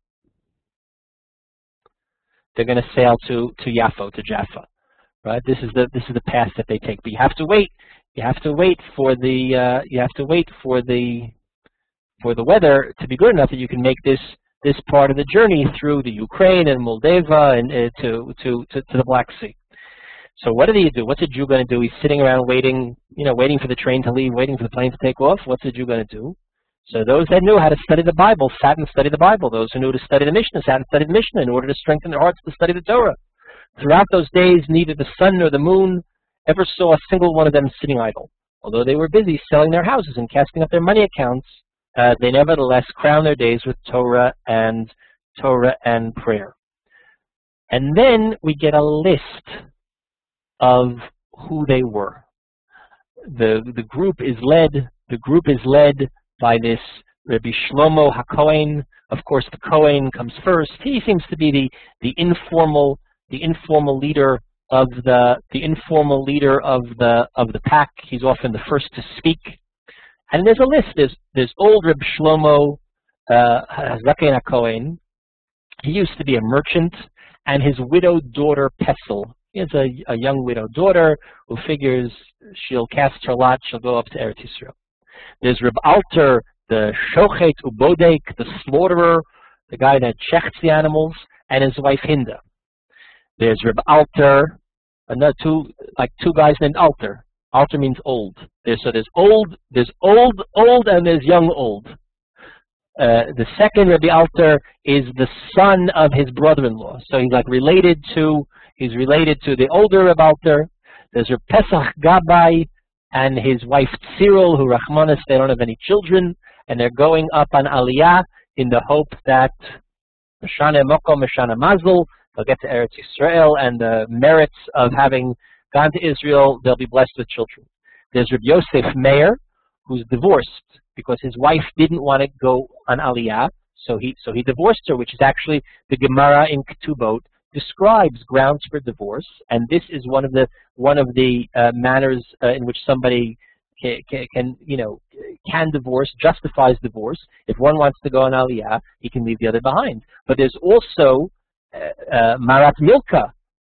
They're going to sail to Yaffo, to Jaffa. Right. This is the path that they take. But you have to wait. You have to wait for the weather to be good enough that you can make this part of the journey through the Ukraine and Moldova and to the Black Sea. So what did he do? What's a Jew going to do? He's sitting around waiting, waiting for the train to leave, waiting for the plane to take off. What's a Jew going to do? So those that knew how to study the Bible sat and studied the Bible. Those who knew to study the Mishnah sat and studied the Mishnah in order to strengthen their hearts to study the Torah. Throughout those days, neither the sun nor the moon ever saw a single one of them sitting idle. Although they were busy selling their houses and casting up their money accounts, they nevertheless crowned their days with Torah and prayer. And then we get a list of who they were. The group is led by this Rabbi Shlomo HaKohen. Of course, the Kohen comes first. He seems to be the informal leader of the pack. He's often the first to speak. And there's a list. There's old Reb Shlomo Zaken HaKohen. He used to be a merchant, and his widowed daughter Pesel. He has a young widowed daughter who figures she'll cast her lot, she'll go up to Eretz Yisrael. There's Reb Alter, the Shochet Ubodek, the slaughterer, the guy that checks the animals, and his wife Hinda. There's Reb Alter, two guys named Alter. Alter means old. So there's old, and there's young old. The second Rabbi Alter is the son of his brother-in-law. So he's like related to the older Rabbi Alter. There's Reb Pesach Gabbai and his wife Cyril, who Rachmanis, they don't have any children, and they're going up on Aliya in the hope that Meshana Mokom, Meshana Mazel, they'll get to Eretz Yisrael, and the merits of having gone to Israel, they'll be blessed with children. There's Reb Yosef Meir, who's divorced because his wife didn't want to go on Aliya, so he divorced her, which is actually the Gemara in Ketubot describes grounds for divorce, and this is one of the manners in which somebody can divorce, justifies divorce. If one wants to go on Aliya, he can leave the other behind. But there's also Marat Milka,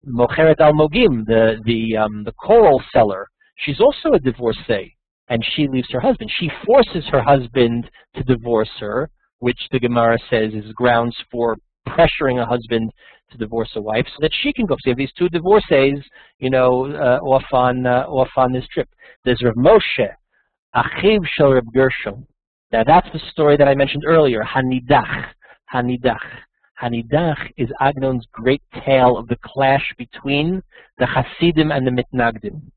Mocheret Almogim, the coral seller. She's also a divorcee, and she leaves her husband. She forces her husband to divorce her, which the Gemara says is grounds for pressuring a husband to divorce a wife, so that she can go. So you have these two divorcees, off on this trip. There's Rav Moshe, Achiv Shel Reb Gershom. Now that's the story that I mentioned earlier. Hanidach is Agnon's great tale of the clash between the Hasidim and the Mitnagdim.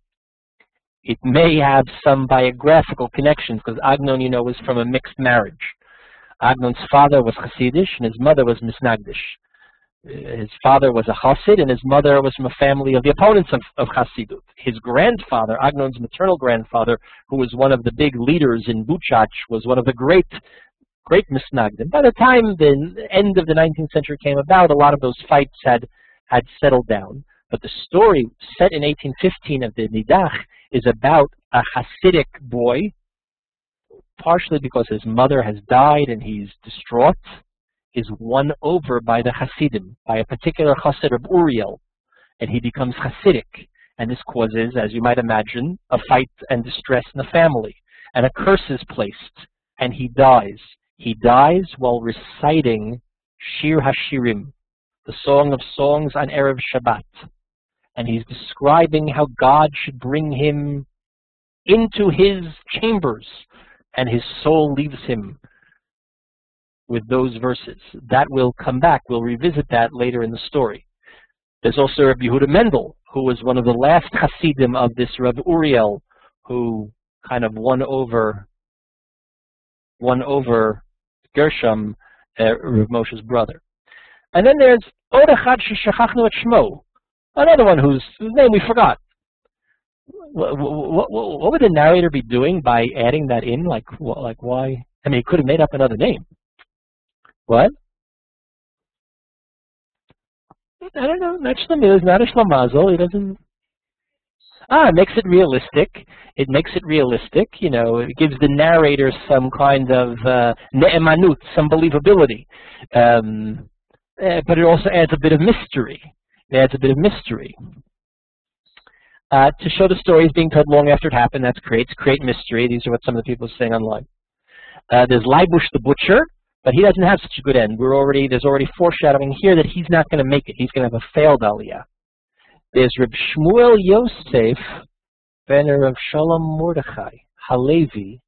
It may have some biographical connections because Agnon, was from a mixed marriage. Agnon's father was Hasidish and his mother was Misnagdish. His father was a Hasid and his mother was from a family of the opponents of Hasidut. His grandfather, Agnon's maternal grandfather, who was one of the big leaders in Buczacz, was one of the great Misnagdim. By the time the end of the 19th century came about, a lot of those fights had settled down. But the story set in 1815 of the Nidach is about a Hasidic boy, partially because his mother has died and he's distraught, is won over by the Hasidim, by a particular Hasid of Uriel, and he becomes Hasidic. And this causes, as you might imagine, a fight and distress in the family. And a curse is placed, and he dies. He dies while reciting Shir Hashirim, the Song of Songs on Erev Shabbat. And he's describing how God should bring him into his chambers, and his soul leaves him with those verses. That will come back. We'll revisit that later in the story. There's also Rabbi Yehuda Mendel, who was one of the last Hasidim of this Rav Uriel, who kind of won over Gershom, Rav Moshe's brother. And then there's Od Echad Sheshachachnu et Shmo, another one whose name we forgot. What would the narrator be doing by adding that in? Like why? I mean, he could have made up another name. What? I don't know. Not Shlomo. It's not a Shlomazel. He doesn't. It makes it realistic. It makes it realistic. It gives the narrator some kind of ne'emanut, some believability. But it also adds a bit of mystery. To show the story is being told long after it happened. That creates mystery. These are what some of the people are saying online. There's Leibush the butcher, but he doesn't have such a good end. There's already foreshadowing here that he's not going to make it. He's going to have a failed Aliyah. There's Reb Shmuel Yosef ben Rav Shalom Mordechai Halevi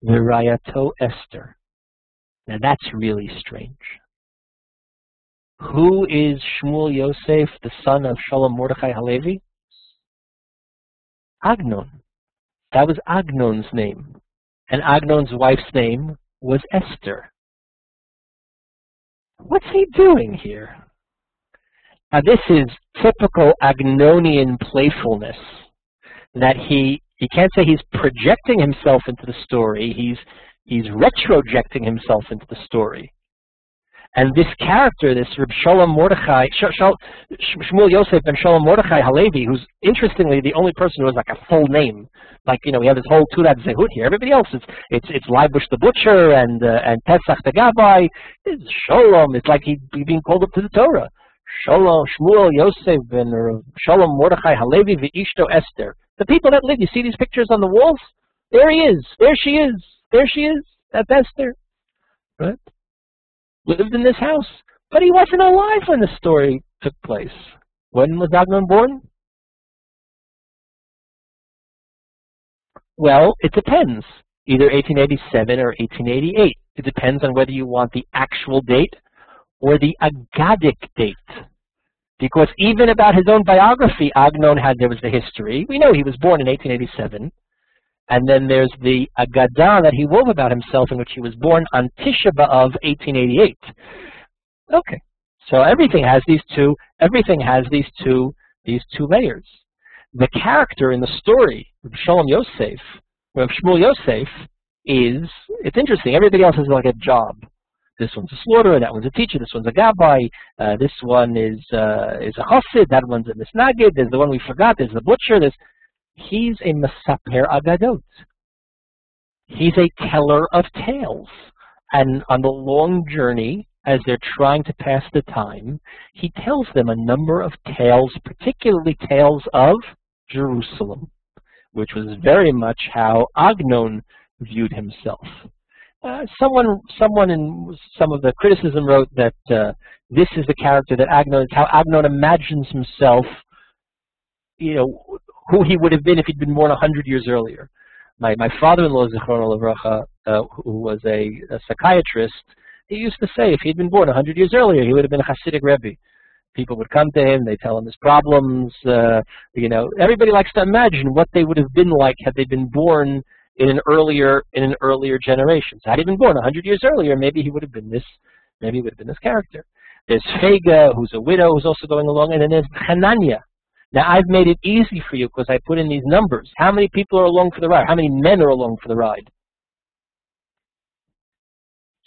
v'Rayato Esther. Now that's really strange. Who is Shmuel Yosef, the son of Shalom Mordechai Halevi? Agnon. That was Agnon's name. And Agnon's wife's name was Esther. What's he doing here? Now this is typical Agnonian playfulness, that he can't say he's projecting himself into the story, he's retrojecting himself into the story. And this character, this Reb Shalom Mordechai, Shmuel Yosef ben Shalom Mordechai Halevi, who's interestingly the only person who has like a full name. Like, we have this whole Tudat Zehut here. Everybody else, it's Leibush the butcher and Pesach the Gabbai. It's Shalom. It's like he's being called up to the Torah. Shalom, Shmuel Yosef ben Shalom Mordechai Halevi v'Ishto Esther. The people that live, you see these pictures on the walls? There he is. There she is. There she is. That's Esther. Right? Lived in this house, but he wasn't alive when the story took place. When was Agnon born? Well, it depends. Either 1887 or 1888. It depends on whether you want the actual date or the Agadic date. Because even about his own biography, Agnon there was the history. We know he was born in 1887. And then there's the Agadah that he wove about himself, in which he was born on Tisha B'Av 1888. Okay, so everything has these two layers. The character in the story, Shmuel Yosef, it's interesting. Everybody else has like a job. This one's a slaughterer, that one's a teacher, this one's a gabbai, this one is a chassid, that one's a misnagid, there's the one we forgot, there's the butcher, he's a mesaper agadot. He's a teller of tales. And on the long journey, as they're trying to pass the time, he tells them a number of tales, particularly tales of Jerusalem, which was very much how Agnon viewed himself. Someone in some of the criticism wrote that this is the character that Agnon is, how Agnon imagines himself, who he would have been if he'd been born 100 years earlier. My father-in-law, Zichrono Livracha, who was a psychiatrist, he used to say if he'd been born 100 years earlier, he would have been a Hasidic Rebbe. People would come to him, they tell him his problems. Everybody likes to imagine what they would have been like had they been born in an earlier generation. So had he been born 100 years earlier, maybe he would have been this. Maybe he would have been this character. There's Fega, who's a widow, who's also going along, and then there's Hanania. Now I've made it easy for you because I put in these numbers. How many people are along for the ride? How many men are along for the ride?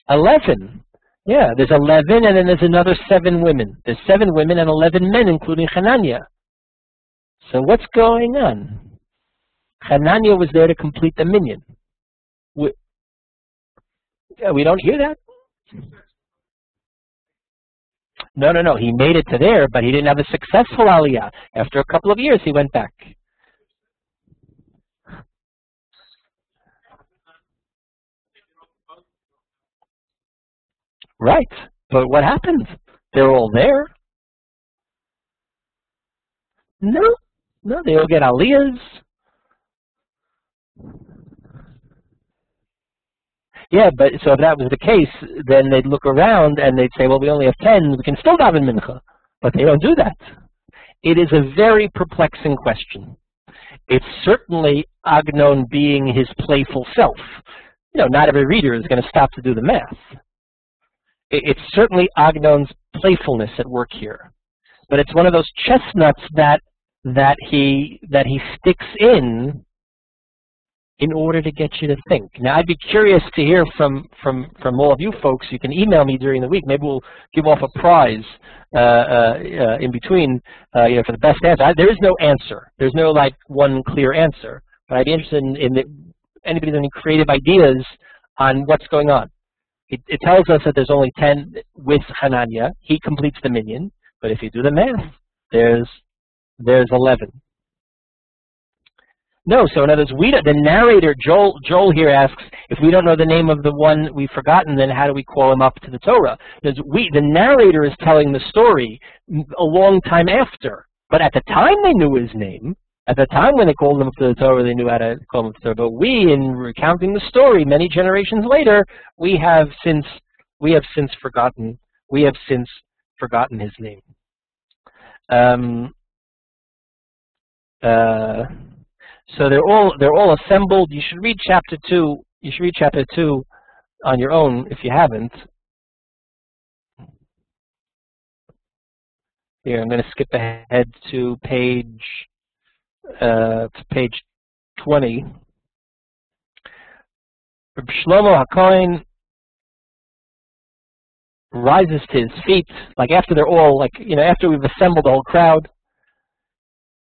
11. Yeah, there's 11, and then there's another 7 women. There's 7 women and 11 men, including Hanania. So what's going on? Hanania was there to complete the minyan. We don't hear that? No. He made it to there, but he didn't have a successful Aliya. After a couple of years, he went back. Right. But what happened? They're all there. No, they all get Aliyahs. Yeah, but so if that was the case, then they'd look around and they'd say, well, we only have 10, we can still daven mincha. But they don't do that. It is a very perplexing question. It's certainly Agnon being his playful self. Not every reader is going to stop to do the math. It's certainly Agnon's playfulness at work here. But it's one of those chestnuts that he sticks in order to get you to think. Now, I'd be curious to hear from all of you folks. You can email me during the week. Maybe we'll give off a prize in between, for the best answer. There is no answer. There's no one clear answer. But I'd be interested in anybody with any creative ideas on what's going on. It tells us that there's only 10 with Hanania. He completes the minyan. But if you do the math, there's 11. No, so in other words, the narrator, Joel here asks, if we don't know the name of the one we've forgotten, then how do we call him up to the Torah? The narrator is telling the story a long time after. But at the time they knew his name. At the time when they called him up to the Torah, they knew how to call him up to the Torah. But we, in recounting the story many generations later, we have since forgotten his name. So they're all assembled. You should read chapter 2. You should read chapter 2 on your own if you haven't. Here, I'm going to skip ahead to page 20. Rabbi Shlomo HaKohen rises to his feet, after they're all, after we've assembled the whole crowd.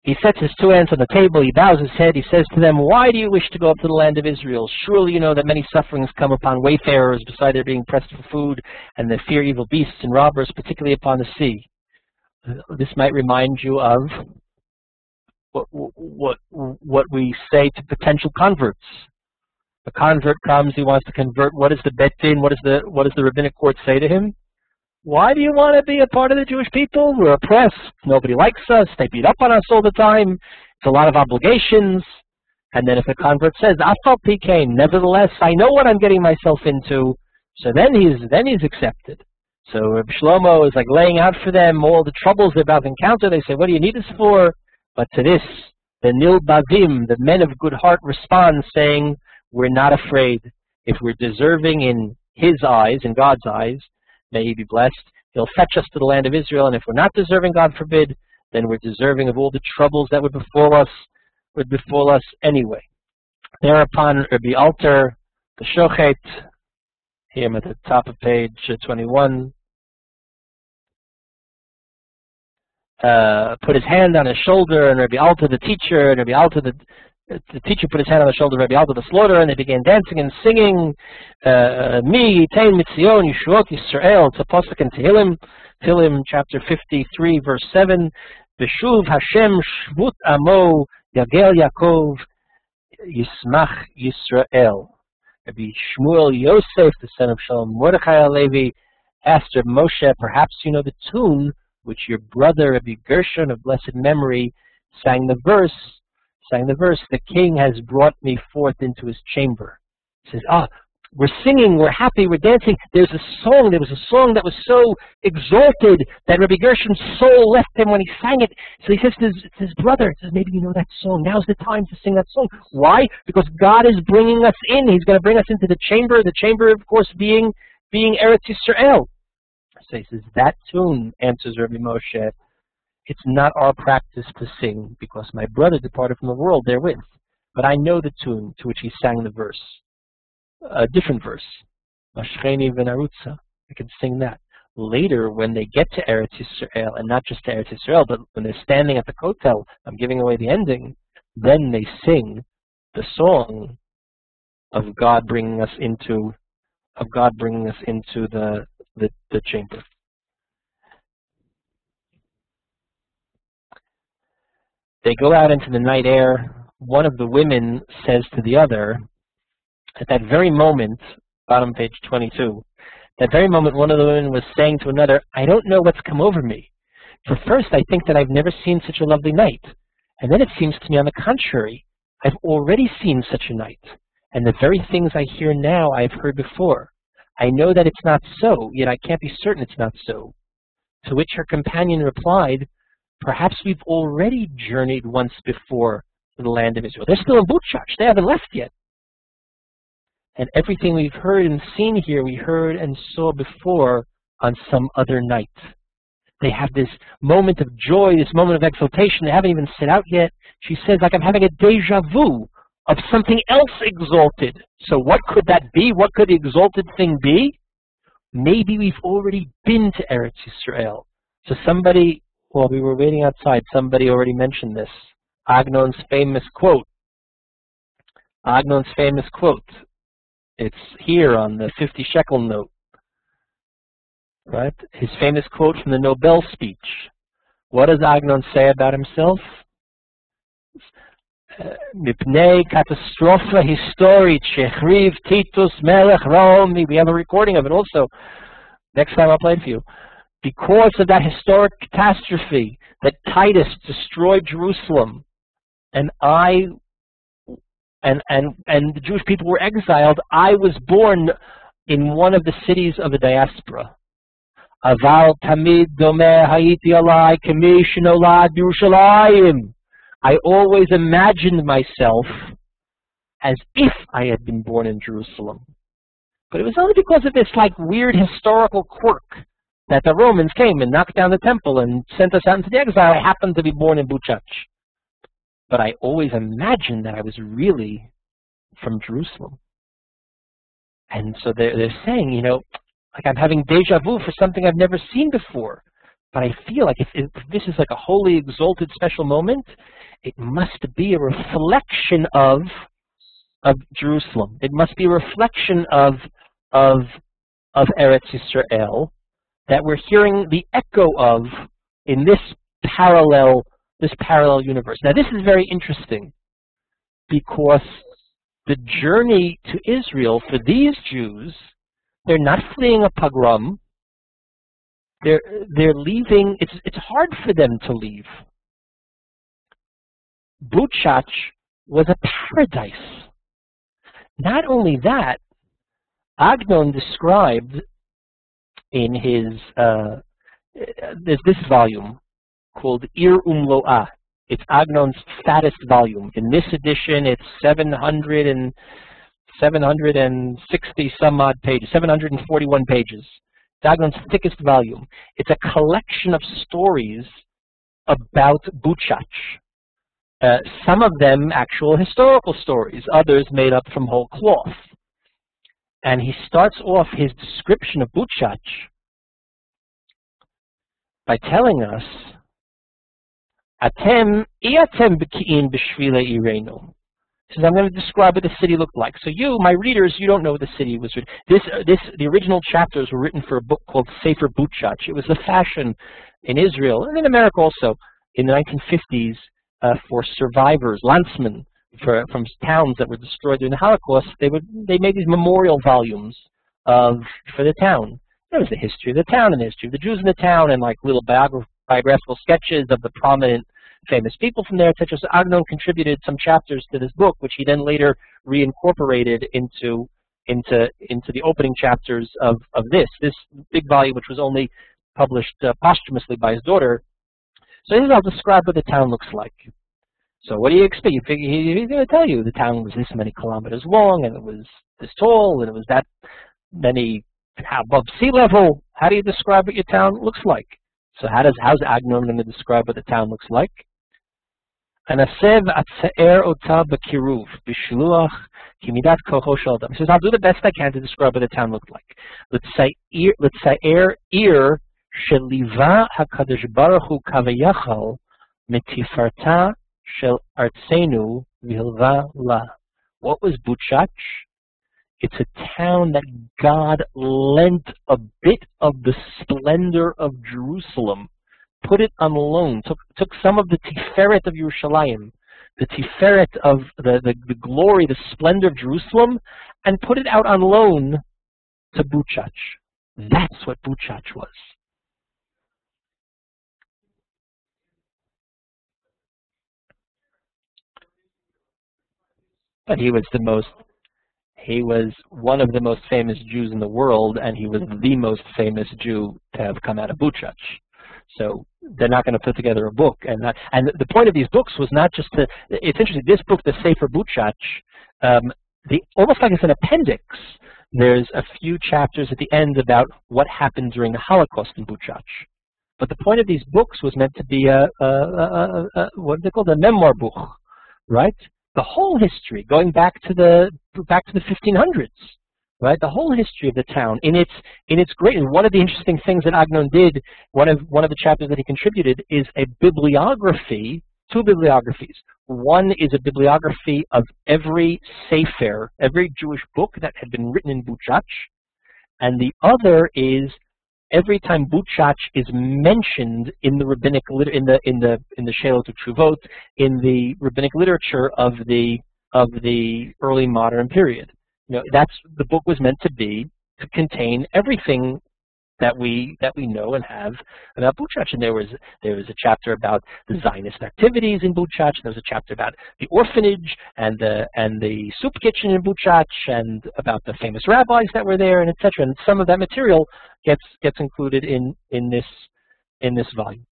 He sets his 2 hands on the table, he bows his head, he says to them, why do you wish to go up to the land of Israel? Surely you know that many sufferings come upon wayfarers, beside their being pressed for food, and they fear evil beasts and robbers, particularly upon the sea. This might remind you of what we say to potential converts. A convert comes, he wants to convert. What does the Bet Din, what does the rabbinic court say to him? Why do you want to be a part of the Jewish people? We're oppressed. Nobody likes us. They beat up on us all the time. It's a lot of obligations. And then if a convert says, Afal PK, nevertheless, I know what I'm getting myself into, so then he's accepted. So Rabbi Shlomo is like laying out for them all the troubles they're about to encounter. They say, what do you need this for? But to this, the Nilbavim, the men of good heart, respond saying, we're not afraid. If we're deserving in his eyes, in God's eyes, may he be blessed, he'll fetch us to the land of Israel. And if we're not deserving, God forbid, then we're deserving of all the troubles that would befall us anyway. Thereupon, Rabbi Alter, the Shochet, here I'm at the top of page 21, put his hand on his shoulder, and Rabbi Alter, the teacher, and Rabbi Alter, the teacher put his hand on the shoulder of Rabbi Alter, the slaughterer, and they began dancing and singing, Mi Yitain Mitzion Yeshuot Yisrael. It's a pasuk in Tehillim, chapter 53, verse 7. Beshuv Hashem Shvut Amo Yagel Yaakov Yismach Yisrael. Rabbi Shmuel Yosef, the son of Shalom Mordechai HaLevi, asked Rabbi Moshe, perhaps you know the tune which your brother Rabbi Gershon of blessed memory sang the verse, the king has brought me forth into his chamber. He says, we're singing, we're happy, we're dancing. There was a song that was so exalted that Rabbi Gershon's soul left him when he sang it. So he says to his brother, maybe you know that song. Now's the time to sing that song. Why? Because God is bringing us in. He's going to bring us into the chamber of course being Eretz Yisrael. So he says, that tune, answers Rabbi Moshe, it's not our practice to sing because my brother departed from the world therewith. But I know the tune to which he sang the verse. A different verse. Mashcheni v'narutza. I can sing that. Later, when they get to Eretz Yisrael, and not just to Eretz Yisrael, but when they're standing at the kotel, I'm giving away the ending, then they sing the song of God bringing us into the chamber. They go out into the night air. One of the women says to the other, at that very moment, bottom page 22, that very moment one of the women was saying to another, I don't know what's come over me. For first, I think that I've never seen such a lovely night. And then it seems to me on the contrary, I've already seen such a night. And the very things I hear now I've heard before. I know that it's not so, yet I can't be certain it's not so. To which her companion replied, perhaps we've already journeyed once before to the land of Israel. They're still in Buczacz. They haven't left yet. And everything we've heard and seen here, we heard and saw before on some other night. They have this moment of joy, this moment of exaltation. They haven't even set out yet. She says, like I'm having a deja vu of something else exalted. So what could that be? What could the exalted thing be? Maybe we've already been to Eretz Yisrael. So somebody, while we were waiting outside, somebody already mentioned this. Agnon's famous quote. It's here on the 50 shekel note, right? His famous quote from the Nobel speech. What does Agnon say about himself? Mipnei catastrophe historic shechriv Titus melech Rome. We have a recording of it also. Next time I'll play it for you. Because of that historic catastrophe that Titus destroyed Jerusalem, and the Jewish people were exiled, I was born in one of the cities of the diaspora. Aval tamid domeh hayiti alai kemi shenolad b'Yerushalayim. I always imagined myself as if I had been born in Jerusalem. But it was only because of this like weird historical quirk that the Romans came and knocked down the temple and sent us out into the exile. I happened to be born in Buczacz. But I always imagined that I was really from Jerusalem. And so they're saying, you know, like I'm having deja vu for something I've never seen before. But I feel like if this is like a holy, exalted, special moment, it must be a reflection of Jerusalem. It must be a reflection of Eretz Yisrael that we're hearing the echo of in this parallel universe. Now this is very interesting because the journey to Israel for these Jews, they're not fleeing a pogrom. They're leaving. It's hard for them to leave. Buczacz was a paradise. Not only that, Agnon described in his this volume called Ir Umlo'ah. It's Agnon's fattest volume. In this edition, it's 760 some odd pages, 741 pages. It's Agnon's thickest volume. It's a collection of stories about Buczacz. Some of them actual historical stories, others made up from whole cloth. And he starts off his description of Buczacz by telling us, Atem iatem beki'in b'shvile irenu. He says, I'm going to describe what the city looked like. So you, my readers, you don't know what the city was written. The original chapters were written for a book called Sefer Buczacz. It was the fashion in Israel, and in America also, in the 1950s, for survivors, landsmen, from towns that were destroyed during the Holocaust. They made these memorial volumes for the town. There was the history of the town and the history of the Jews in the town, and like little biographical sketches of the prominent famous people from there, etc. So Agnon contributed some chapters to this book, which he then later reincorporated into the opening chapters of this big volume, which was only published posthumously by his daughter. So I'll describe what the town looks like. So what do you expect? You figure he's going to tell you the town was this many kilometers long, and it was this tall, and it was that many above sea level. How do you describe what your town looks like? So how's Agnon going to describe what the town looks like? Anasev atzaer ota b'kiruv b'shluach kimidat kocho shel adam. He says, I'll do the best I can to describe what the town looked like. L'tzaer ir sheliva hakadosh baruch hu kavayachal metifarta shel artzenu v'hilva la. What was Buczacz? It's a town that God lent a bit of the splendor of Jerusalem, put it on loan, took some of the tiferet of Yerushalayim, the tiferet of the glory, the splendor of Jerusalem, and put it out on loan to Buczacz. That's what Buczacz was. But he was one of the most famous Jews in the world, and he was the most famous Jew to have come out of Buczacz. So they're not going to put together a book. And the point of these books was not just to, it's interesting, this book, the Sefer Buczacz, almost like it's an appendix, there's a few chapters at the end about what happened during the Holocaust in Buczacz. But the point of these books was meant to be what they call a memoir book, right? The whole history, going back to the 1500s, right? The whole history of the town in its great. And one of the interesting things that Agnon did, one of the chapters that he contributed, is a bibliography, two bibliographies. One is a bibliography of every sefer, every Jewish book that had been written in Buczacz, and the other is every time Buczacz is mentioned in the rabbinic in the Shelot Utshuvot, in the rabbinic literature of the early modern period. You know, that's the book was meant to contain everything that we know and have about Buczacz. And there was a chapter about the Zionist activities in Buczacz. There was a chapter about the orphanage and the soup kitchen in Buczacz, and about the famous rabbis that were there, and etc. And some of that material gets included in this volume.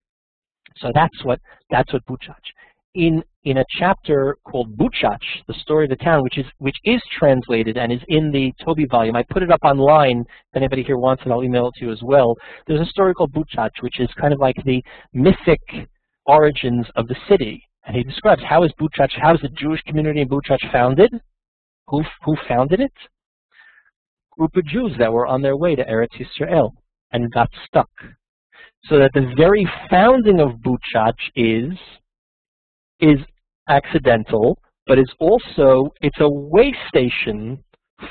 So that's what Buczacz. In a chapter called Buczacz, the story of the town, which is translated and is in the Toby volume. I put it up online. If anybody here wants it, I'll email it to you as well. There's a story called Buczacz, which is kind of like the mythic origins of the city. And he describes how is the Jewish community in Buczacz founded? Who founded it? A group of Jews that were on their way to Eretz Yisrael and got stuck. So that the very founding of Buczacz is accidental, but it's a way station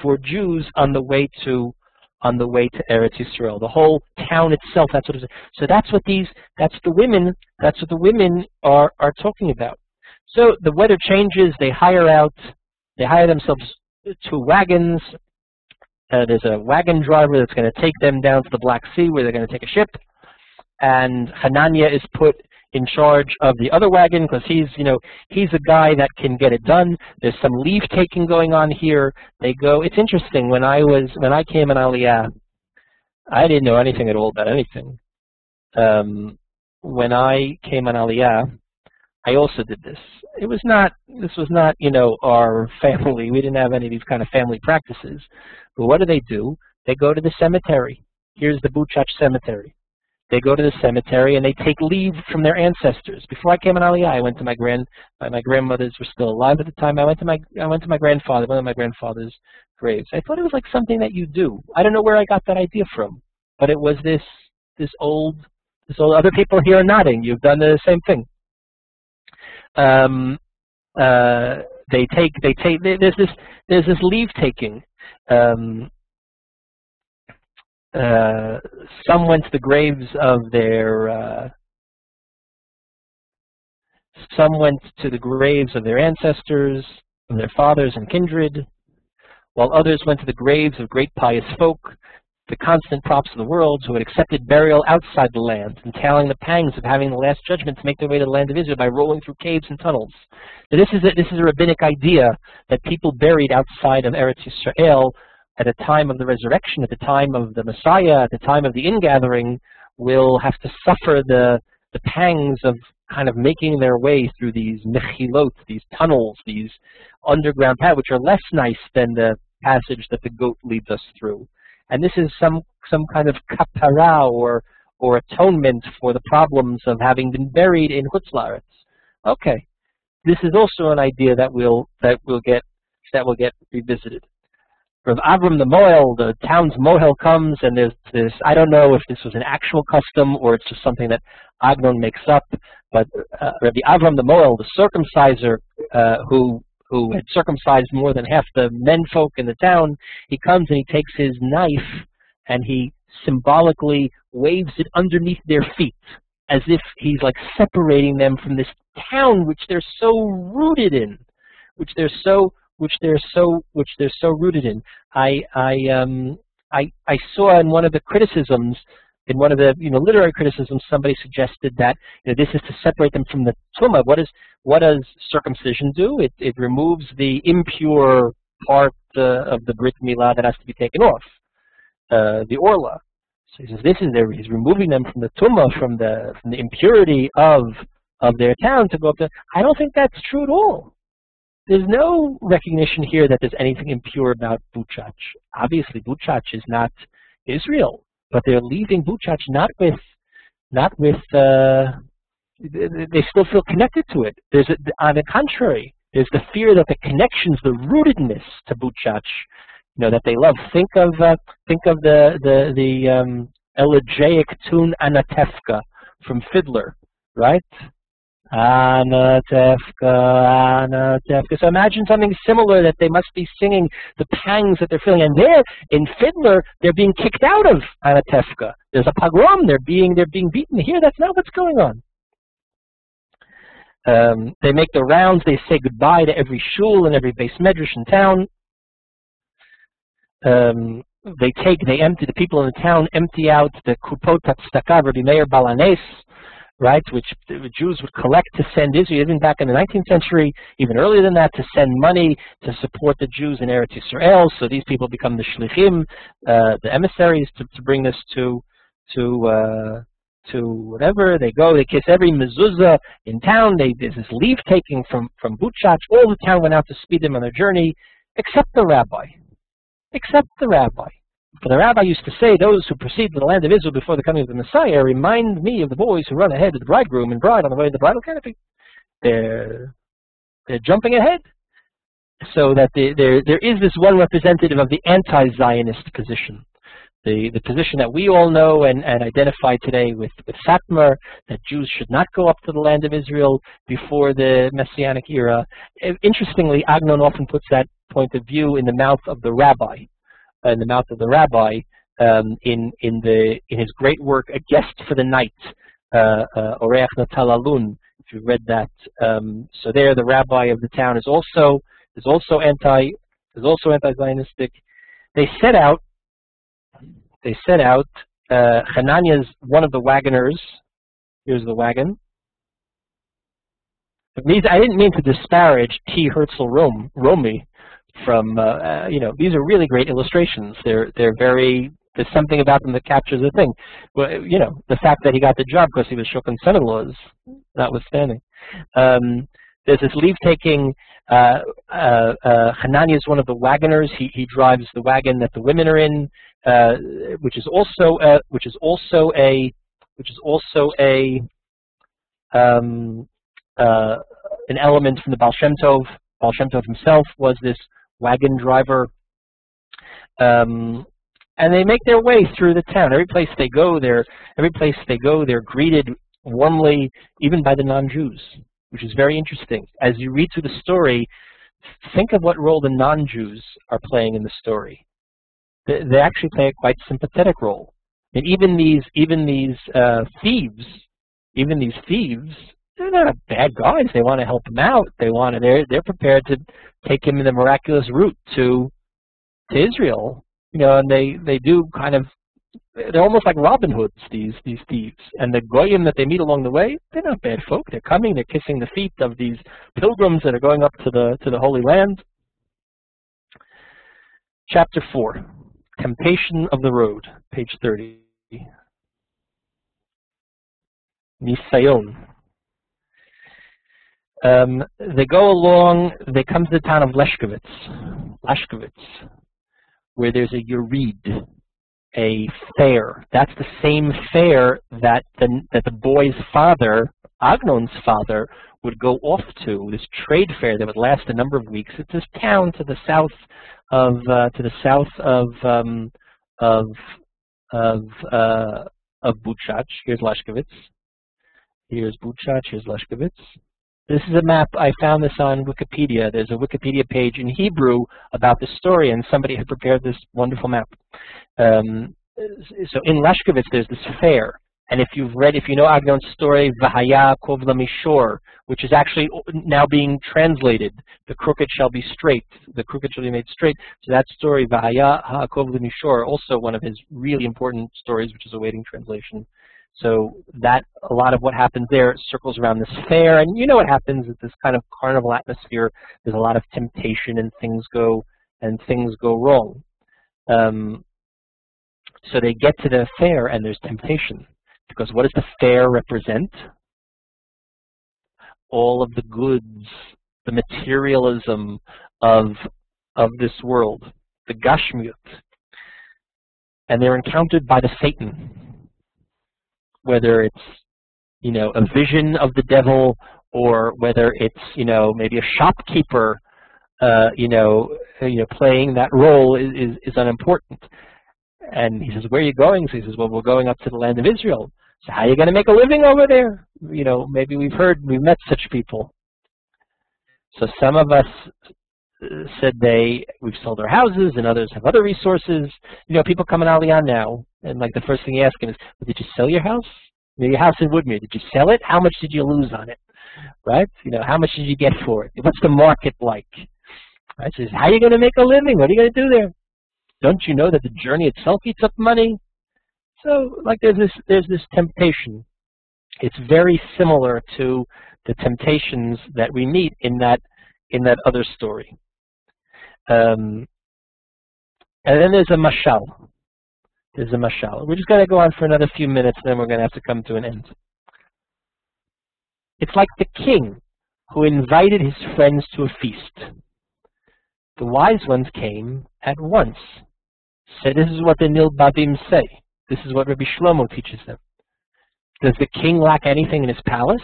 for Jews on the way to Eretz Yisrael. The whole town itself, that's what it is. So that's what the women are talking about. So the weather changes, they hire themselves 2 wagons. There's a wagon driver that's going to take them down to the Black Sea where they're going to take a ship, and Hananiah is put in charge of the other wagon because he's a guy that can get it done. There's some leave taking going on here. They go. It's interesting. When I came in Aliya, I didn't know anything at all about anything. When I came in Aliya, I also did this. This was not, our family. We didn't have any of these kind of family practices. But what do? They go to the cemetery. Here's the Buczacz cemetery. They go to the cemetery and they take leave from their ancestors. Before I came in Aliya, I went to my grandmothers were still alive at the time. I went to my grandfather, one of my grandfather's graves. I thought it was like something that you do. I don't know where I got that idea from, but it was this old. Other people here are nodding. You've done the same thing. There's this leave taking. Some went to the graves of their ancestors, of their fathers and kindred, while others went to the graves of great pious folk, the constant props of the world, who had accepted burial outside the land, entailing the pangs of having the last judgment to make their way to the land of Israel by rolling through caves and tunnels. Now, this is a rabbinic idea that people buried outside of Eretz Yisrael at the time of the resurrection, at the time of the Messiah, at the time of the ingathering, will have to suffer the pangs of kind of making their way through these mechilot, these tunnels, these underground paths, which are less nice than the passage that the goat leads us through. And this is some kind of kapara or atonement for the problems of having been buried in Chutz La'aretz. Okay, this is also an idea that will get revisited. Rav Avram the Mohel, the town's Mohel, comes, and there's this. I don't know if this was an actual custom or it's just something that Agnon makes up. But Rabbi Avram the Mohel, the circumciser, who had circumcised more than half the menfolk in the town, he comes and he takes his knife and he symbolically waves it underneath their feet, as if he's like separating them from this town which they're so rooted in, which they're so rooted in. I saw in one of the criticisms, in one of the literary criticisms, somebody suggested that this is to separate them from the tumah. What does circumcision do? It removes the impure part of the brit milah that has to be taken off, the orla. So he says he's removing them from the tumah, from the impurity of their town to go up to. I don't think that's true at all. There's no recognition here that there's anything impure about Buczacz. Obviously, Buczacz is not Israel, but they're leaving Buczacz not with. They still feel connected to it. On the contrary, there's the fear that the connections, the rootedness to Buczacz, that they love. Think of the elegiac tune Anatevka from Fiddler, right? Anatevka, Anatevka. So imagine something similar that they must be singing, the pangs that they're feeling. And there, in Fiddler, they're being kicked out of Anatevka. There's a pogrom. They're being beaten. Here, that's not what's going on. They make the rounds. They say goodbye to every shul and every base medrash in town. The people in the town empty out the kupot tzedakah, Rabbi Meir Balanes, right, which the Jews would collect to send Israel, even back in the 19th century, even earlier than that, to send money to support the Jews in Eretz Yisrael. So these people become the shlichim, the emissaries, to bring this to whatever. They go, they kiss every mezuzah in town. There's this leave taking from Buczacz. All the town went out to speed them on their journey, except the rabbi. For the rabbi used to say, those who proceed to the land of Israel before the coming of the Messiah remind me of the boys who run ahead of the bridegroom and bride on the way to the bridal canopy. They're jumping ahead. So that there is this one representative of the anti-Zionist position. The position that we all know and identify today with Satmar, that Jews should not go up to the land of Israel before the Messianic era. Interestingly, Agnon often puts that point of view in the mouth of the rabbi. In his great work, A Guest for the Night, Oreach Natal Alun, if you read that. So there, the rabbi of the town is also anti-Zionistic. They set out. Hananiah's one of the wagoners. Here's the wagon. These, I didn't mean to disparage T. Herzl Romy from, these are really great illustrations. They're very, there's something about them that captures the thing. Well, the fact that he got the job because he was Shulkin's son-in-law is notwithstanding. There's this leave-taking, Hanania is one of the wagoners. He drives the wagon that the women are in, which is also an element from the Baal Shem Tov. Baal Shem Tov himself was this wagon driver. And they make their way through the town. Every place they go, they're greeted warmly, even by the non-Jews, which is very interesting. As you read through the story, think of what role the non-Jews are playing in the story. They actually play a quite sympathetic role. And even these thieves, they're not bad guys. They want to help him out. They're prepared to take him in the miraculous route to Israel. And they do kind of, they're almost like Robin Hoods, these thieves. And the goyim that they meet along the way, they're not bad folk. They're coming, they're kissing the feet of these pilgrims that are going up to the Holy Land. Chapter 4, Temptation of the Road, page 30. Nisayon. They go along, they come to the town of Lashkovitz, where there's a Yerid, a fair. That's the same fair that the boy's father, Agnon's father, would go off to. This trade fair that would last a number of weeks. It's this town to the south of Buczacz. Here's Lashkovitz. Here's Buczacz. Here's Lashkovitz. This is a map. I found this on Wikipedia. There's a Wikipedia page in Hebrew about this story, and somebody had prepared this wonderful map. So in Lashkovitz, there's this fair. And if you know Agnon's story, Vahaya Kovla Mishor, which is actually now being translated, the crooked shall be straight, the crooked shall be made straight. So that story, Vahaya Kovla Mishor, also one of his really important stories, which is awaiting translation. So that, a lot of what happens there circles around this fair, and you know what happens at this kind of carnival atmosphere. There's a lot of temptation, and things go wrong. So they get to the fair, and there's temptation, because what does the fair represent? All of the goods, the materialism of this world, the gashmiut, and they're encountered by the Satan. Whether it's, a vision of the devil, or whether it's, maybe a shopkeeper, playing that role is unimportant. And he says, where are you going? So he says, well, we're going up to the land of Israel. So how are you going to make a living over there? Maybe we've met such people. So some of us said we've sold our houses, and others have other resources. People come in Aliya now, and like the first thing you ask him is, well, did you sell your house? Your house in Woodmere, did you sell it? How much did you lose on it? Right? How much did you get for it? What's the market like? Right? So how are you going to make a living? What are you going to do there? Don't you know that the journey itself eats up money? So, like, there's this temptation. It's very similar to the temptations that we meet in that other story. And then there's a mashal. There's a mashal. We're just going to go on for another few minutes, and then we're going to have to come to an end. It's like the king who invited his friends to a feast. The wise ones came at once. Said, this is what the Nilbabim say. This is what Rabbi Shlomo teaches them. Does the king lack anything in his palace?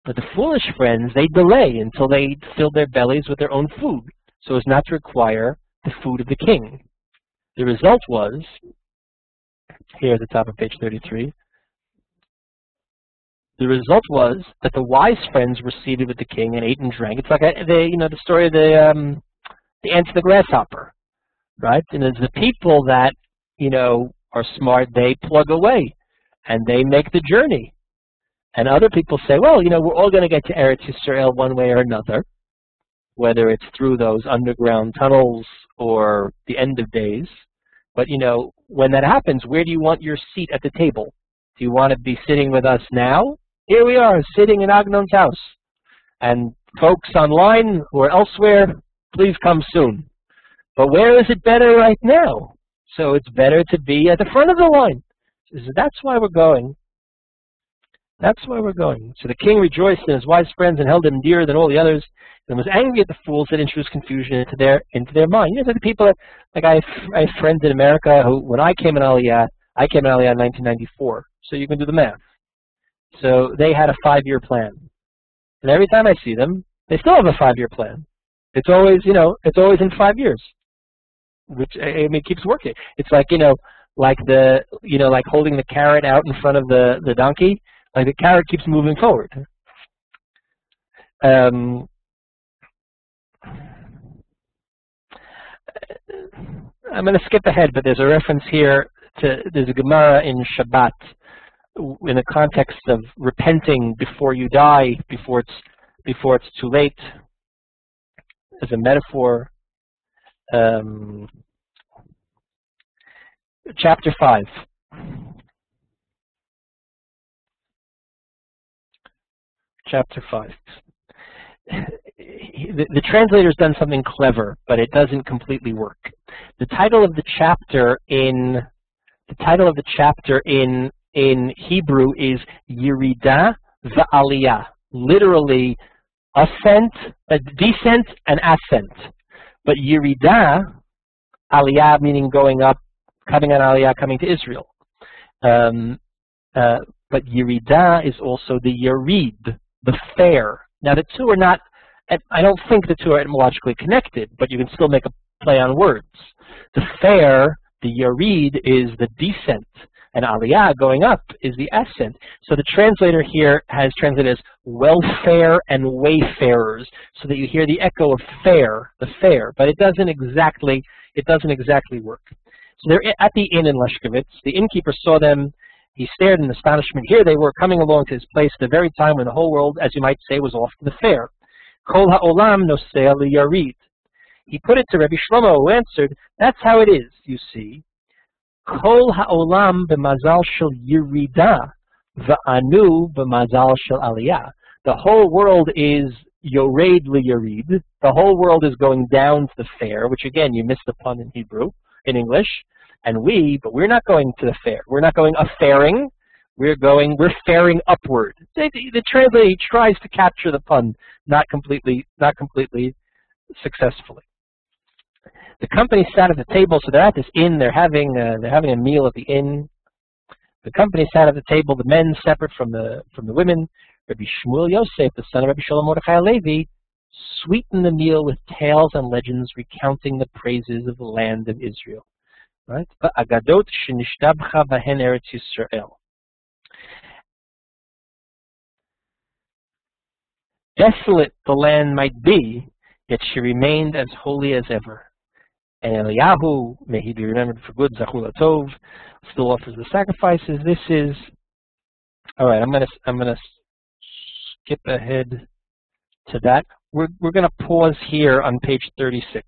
But the foolish friends, they delay until they fill their bellies with their own food, so as not to require the food of the king. The result was, here at the top of page 33, the result was that the wise friends were seated with the king and ate and drank. It's like the story of the ant and the grasshopper, right? And it's the people that are smart, they plug away and they make the journey. And other people say, well, we're all going to get to Eretz Yisrael one way or another, whether it's through those underground tunnels or the end of days. But, when that happens, where do you want your seat at the table? Do you want to be sitting with us now? Here we are, sitting in Agnon's house. And folks online who are elsewhere, please come soon. But where is it better right now? So it's better to be at the front of the line. So that's why we're going. That's why we're going. So the king rejoiced in his wise friends and held them dearer than all the others, and was angry at the fools that introduced confusion into their mind. You know, the people that, like I have friends in America who, when I came in Aliya in 1994. So you can do the math. So they had a 5-year plan, and every time I see them, they still have a 5-year plan. It's always, you know, it's always in 5 years, which I mean, it keeps working. It's like, you know, like like holding the carrot out in front of the donkey. Like the carrot keeps moving forward. I'm going to skip ahead, but there's a reference here to, there's a Gemara in Shabbat in the context of repenting before you die, before it's too late, as a metaphor. Chapter 5. Chapter 5. The translator's done something clever, but it doesn't completely work. The title of the chapter in Hebrew is Yerida v'Aliya, literally ascent, descent and ascent. But Yerida, Aliya meaning going up, coming on Aliya, coming to Israel. But Yerida is also the Yerid, the fair. Now the two are not, I don't think the two are etymologically connected, but you can still make a play on words. The fair, the Yerid, is the descent, and Aliya, going up, is the ascent. So the translator here has translated as welfare and wayfarers, so that you hear the echo of fair, the fair, but it doesn't exactly work. So they're at the inn in Leshkovitz. The innkeeper saw them. He stared in astonishment. Here they were, coming along to his place at the very time when the whole world, as you might say, was off to the fair. Kol ha'olam nosea liyarid. He put it to Rabbi Shlomo, who answered, that's how it is, you see. Kol ha'olam b'mazal shel yirida, v'anu b'mazal shel aliyah. The whole world is yored liyarid. The whole world is going down to the fair, which again, you missed the pun in Hebrew, in English. And but we're not going to the fair. We're not going a-fairing. We're faring upward. The translator tries to capture the pun, not completely successfully. The company sat at the table, so they're at this inn. They're having a meal at the inn. The company sat at the table. The men separate from the women. Rabbi Shmuel Yosef, the son of Rabbi Shalom Mordechai Levi, sweetened the meal with tales and legends recounting the praises of the land of Israel. Right? Agadot shenishtabcha bahen Eretz Yisrael. Desolate the land might be, yet she remained as holy as ever. And Eliyahu, may he be remembered for good, Zachul Tov, still offers the sacrifices. This is all right. I'm gonna skip ahead to that. We're gonna pause here on page 36.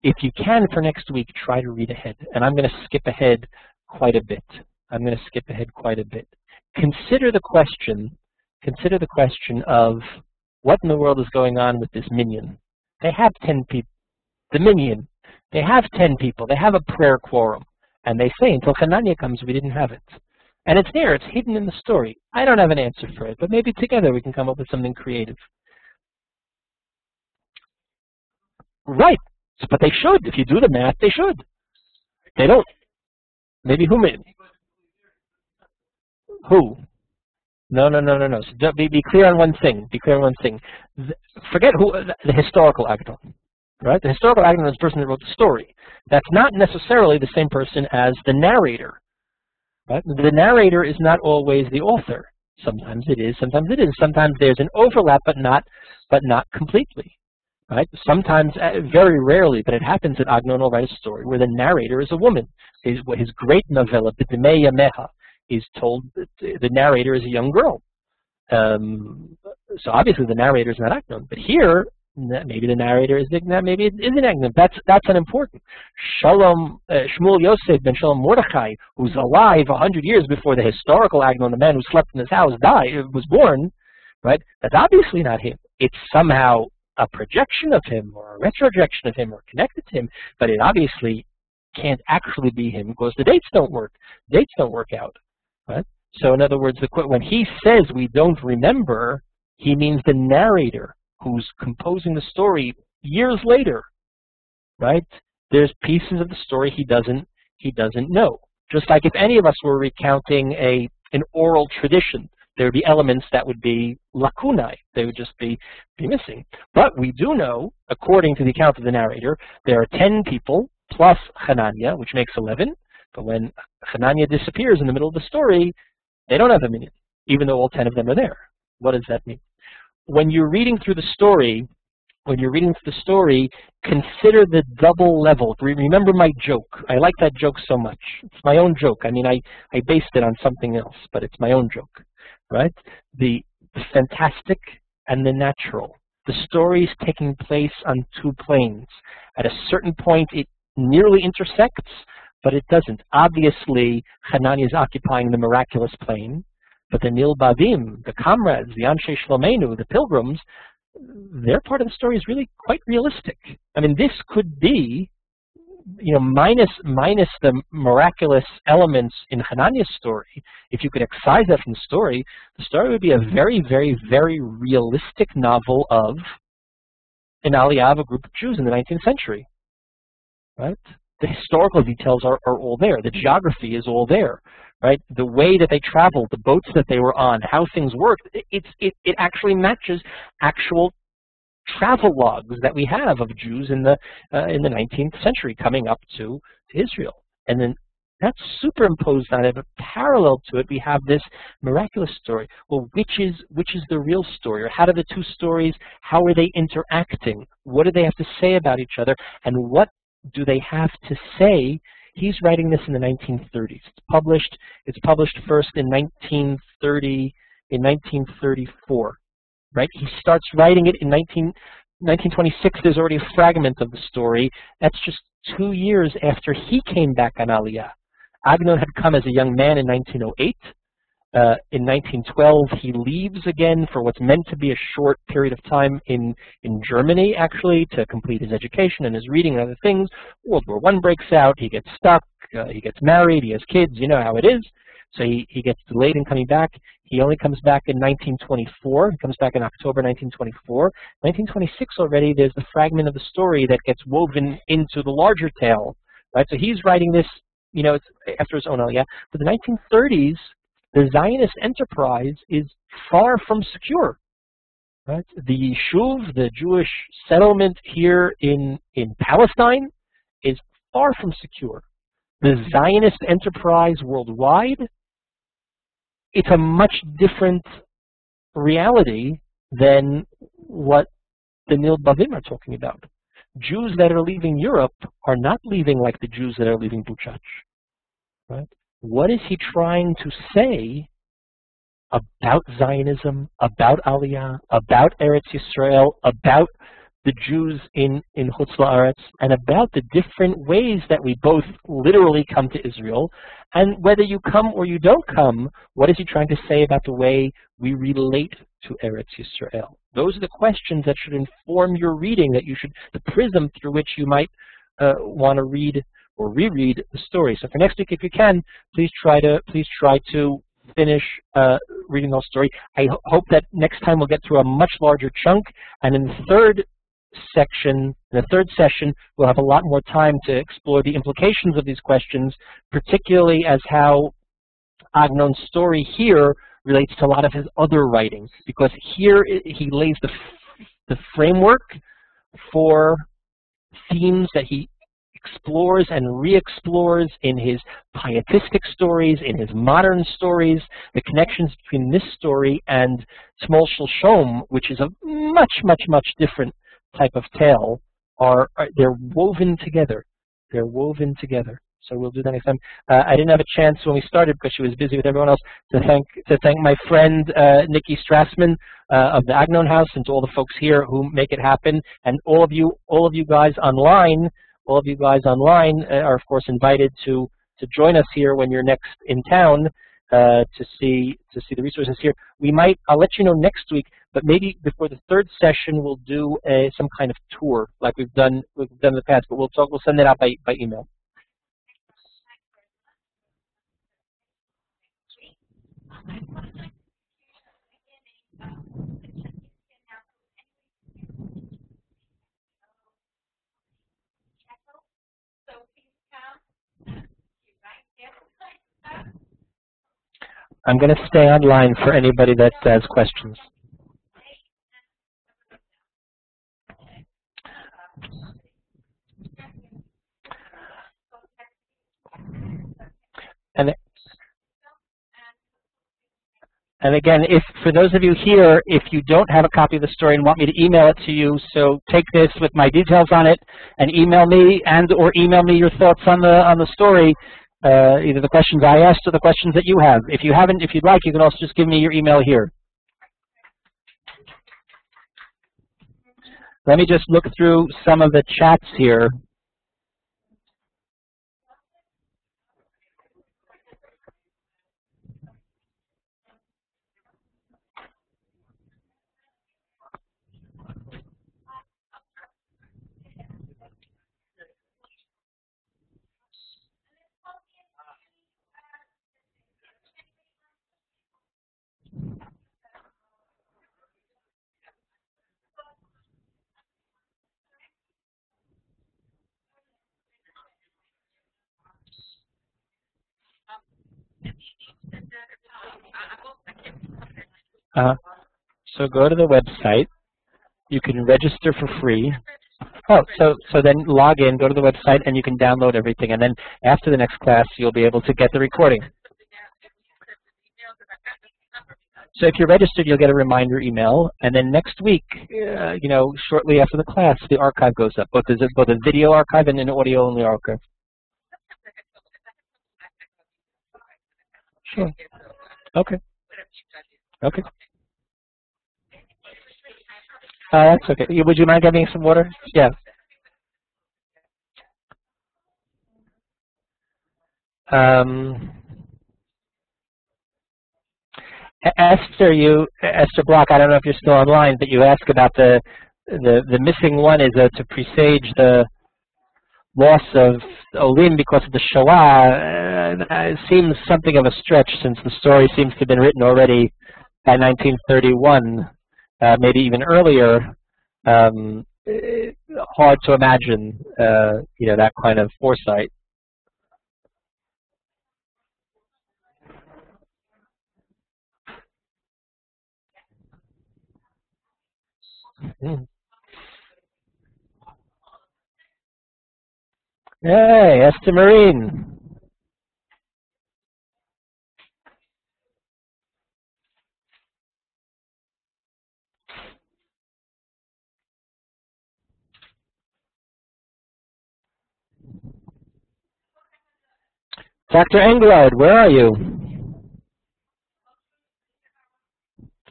If you can, for next week, try to read ahead. And I'm going to skip ahead quite a bit. Consider the question of what in the world is going on with this minyan. They have 10 people. The minyan, they have 10 people. They have a prayer quorum. And they say, until Hananiah comes, we didn't have it. And it's there. It's hidden in the story. I don't have an answer for it, but maybe together we can come up with something creative. Right. But they should. If you do the math, they should. They don't. Maybe who? Who? No. So be clear on one thing. Forget who. The historical Agnon. Right? The historical Agnon is the person that wrote the story. That's not necessarily the same person as the narrator. Right? The narrator is not always the author. Sometimes it is. Sometimes it is. Sometimes there's an overlap, but not completely. Right? Sometimes, very rarely, but it happens that Agnon will write a story where the narrator is a woman. His great novella, B'dimei Yameha, is told that the narrator is a young girl. So obviously the narrator is not Agnon. But here, maybe the narrator is Agnon, maybe it isn't Agnon. That's unimportant. Shmuel Yosef ben Shalom Mordechai, who's alive 100 years before the historical Agnon, the man who slept in his house, was born. right? That's obviously not him. It's somehow a projection of him or a retrojection of him or connected to him, but it obviously can't actually be him because the dates don't work. Dates don't work out, right? So in other words, when he says we don't remember, he means the narrator who's composing the story years later, right? There's pieces of the story he doesn't know. Just like if any of us were recounting an oral tradition, there would be elements that would be lacunae. They would just be missing. But we do know, according to the account of the narrator, there are 10 people plus Hananiah, which makes 11. But when Hananiah disappears in the middle of the story, they don't have a minyan, even though all 10 of them are there. What does that mean? When you're reading through the story, consider the double level. Remember my joke. I like that joke so much. It's my own joke. I mean, I based it on something else, but it's my own joke, right? The fantastic and the natural. The story is taking place on two planes. At a certain point, it nearly intersects, but it doesn't. Obviously, Hananiah is occupying the miraculous plane, but the Nilbavim, the comrades, the Anshe Shlomenu, the pilgrims, their part of the story is really quite realistic. I mean, this could be, minus the miraculous elements in Hananiah's story. If you could excise that from the story would be a very, very, very realistic novel of an Aliya of a group of Jews in the 19th century, right? The historical details are all there. The geography is all there, right? The way that they traveled, the boats that they were on, how things worked, it actually matches actual travel logs that we have of Jews in the 19th century coming up to Israel. And then that's superimposed on it, but parallel to it, we have this miraculous story. Well, which is the real story? Or how do the two stories, how are they interacting? What do they have to say about each other? And what do they have to say? He's writing this in the 1930s. It's published first in 1934, right? He starts writing it in 1926. There's already a fragment of the story. That's just 2 years after he came back on Aliya. Agnon had come as a young man in 1908. In 1912, he leaves again for what's meant to be a short period of time in Germany, actually, to complete his education and his reading and other things. World War I breaks out. He gets stuck. He gets married. He has kids. You know how it is. So he gets delayed in coming back. He only comes back in 1924. He comes back in October 1924. 1926 already, there's the fragment of the story that gets woven into the larger tale, right? So he's writing this, it's after his own Aliya. But the 1930s, the Zionist enterprise is far from secure, right? The Yishuv, the Jewish settlement here in Palestine, is far from secure. The Zionist enterprise worldwide, it's a much different reality than what the Nilbavim are talking about. Jews that are leaving Europe are not leaving like the Jews that are leaving Buczacz, right? What is he trying to say about Zionism, about Aliya, about Eretz Yisrael, about the Jews in Chutz La'aretz, and about the different ways that we both literally come to Israel, and whether you come or you don't come, what is he trying to say about the way we relate to Eretz Yisrael? Those are the questions that should inform your reading, the prism through which you might want to read or reread the story. So for next week, if you can, please try to finish reading the whole story. I hope that next time we'll get through a much larger chunk, and in the third session, we'll have a lot more time to explore the implications of these questions, particularly as how Agnon's story here relates to a lot of his other writings, because here he lays the framework for themes that he explores and re-explores in his pietistic stories, in his modern stories. The connections between this story and Shmol Shom, which is a much, much, much different type of tale, they're woven together. They're woven together. So we'll do that next time. I didn't have a chance when we started because she was busy with everyone else to thank my friend Nikki Strassman of the Agnon House, and to all the folks here who make it happen, and all of you guys online. All of you guys online are, of course, invited to join us here when you're next in town. to see the resources here. I'll let you know next week, but maybe before the third session we'll do some kind of tour like we've done in the past. But we'll send that out by email. I'm going to stay online for anybody that has questions. And again, for those of you here, if you don't have a copy of the story and want me to email it to you, so take this with my details on it and email me or email me your thoughts on the story, either the questions I asked or the questions that you have. If you'd like, you can also just give me your email here. Let me just look through some of the chats here. So go to the website. You can register for free. Oh, so then log in, go to the website, and you can download everything. And then after the next class, you'll be able to get the recording. So if you're registered, you'll get a reminder email. And then next week, shortly after the class, the archive goes up. There's both a video archive and an audio-only archive. Sure. Okay. Okay. That's okay. Would you mind getting some water? Yeah. Esther Block, I don't know if you're still online, but you asked about the missing one is to presage the loss of Olim because of the Shoah. It seems something of a stretch since the story seems to have been written already by 1931. Maybe even earlier. Hard to imagine, that kind of foresight. Hey, Esther Marine. Dr. Englard, where are you?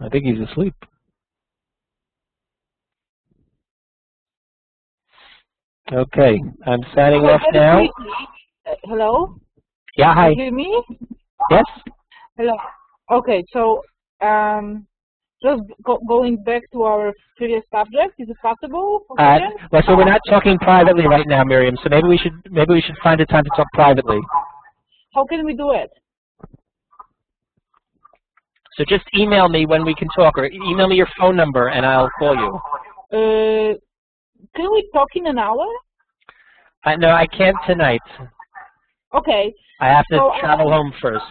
I think he's asleep. Okay, I'm signing off now. Hello? Yeah, hi. Can you hear me? Yes? Hello. Okay, so just going back to our previous subject, is it possible? Well, so we're not talking privately right now, Miriam. So maybe we should find a time to talk privately. How can we do it? So just email me when we can talk, or email me your phone number and I'll call you. Can we talk in an hour? No, I can't tonight. Okay. I have to travel home first.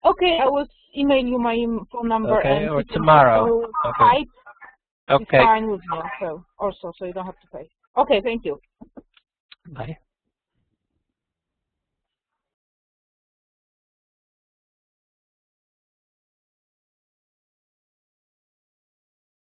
Okay, I will email you my phone number. Okay, or tomorrow. Okay. It's fine with me, so you don't have to pay. Okay, thank you. Bye.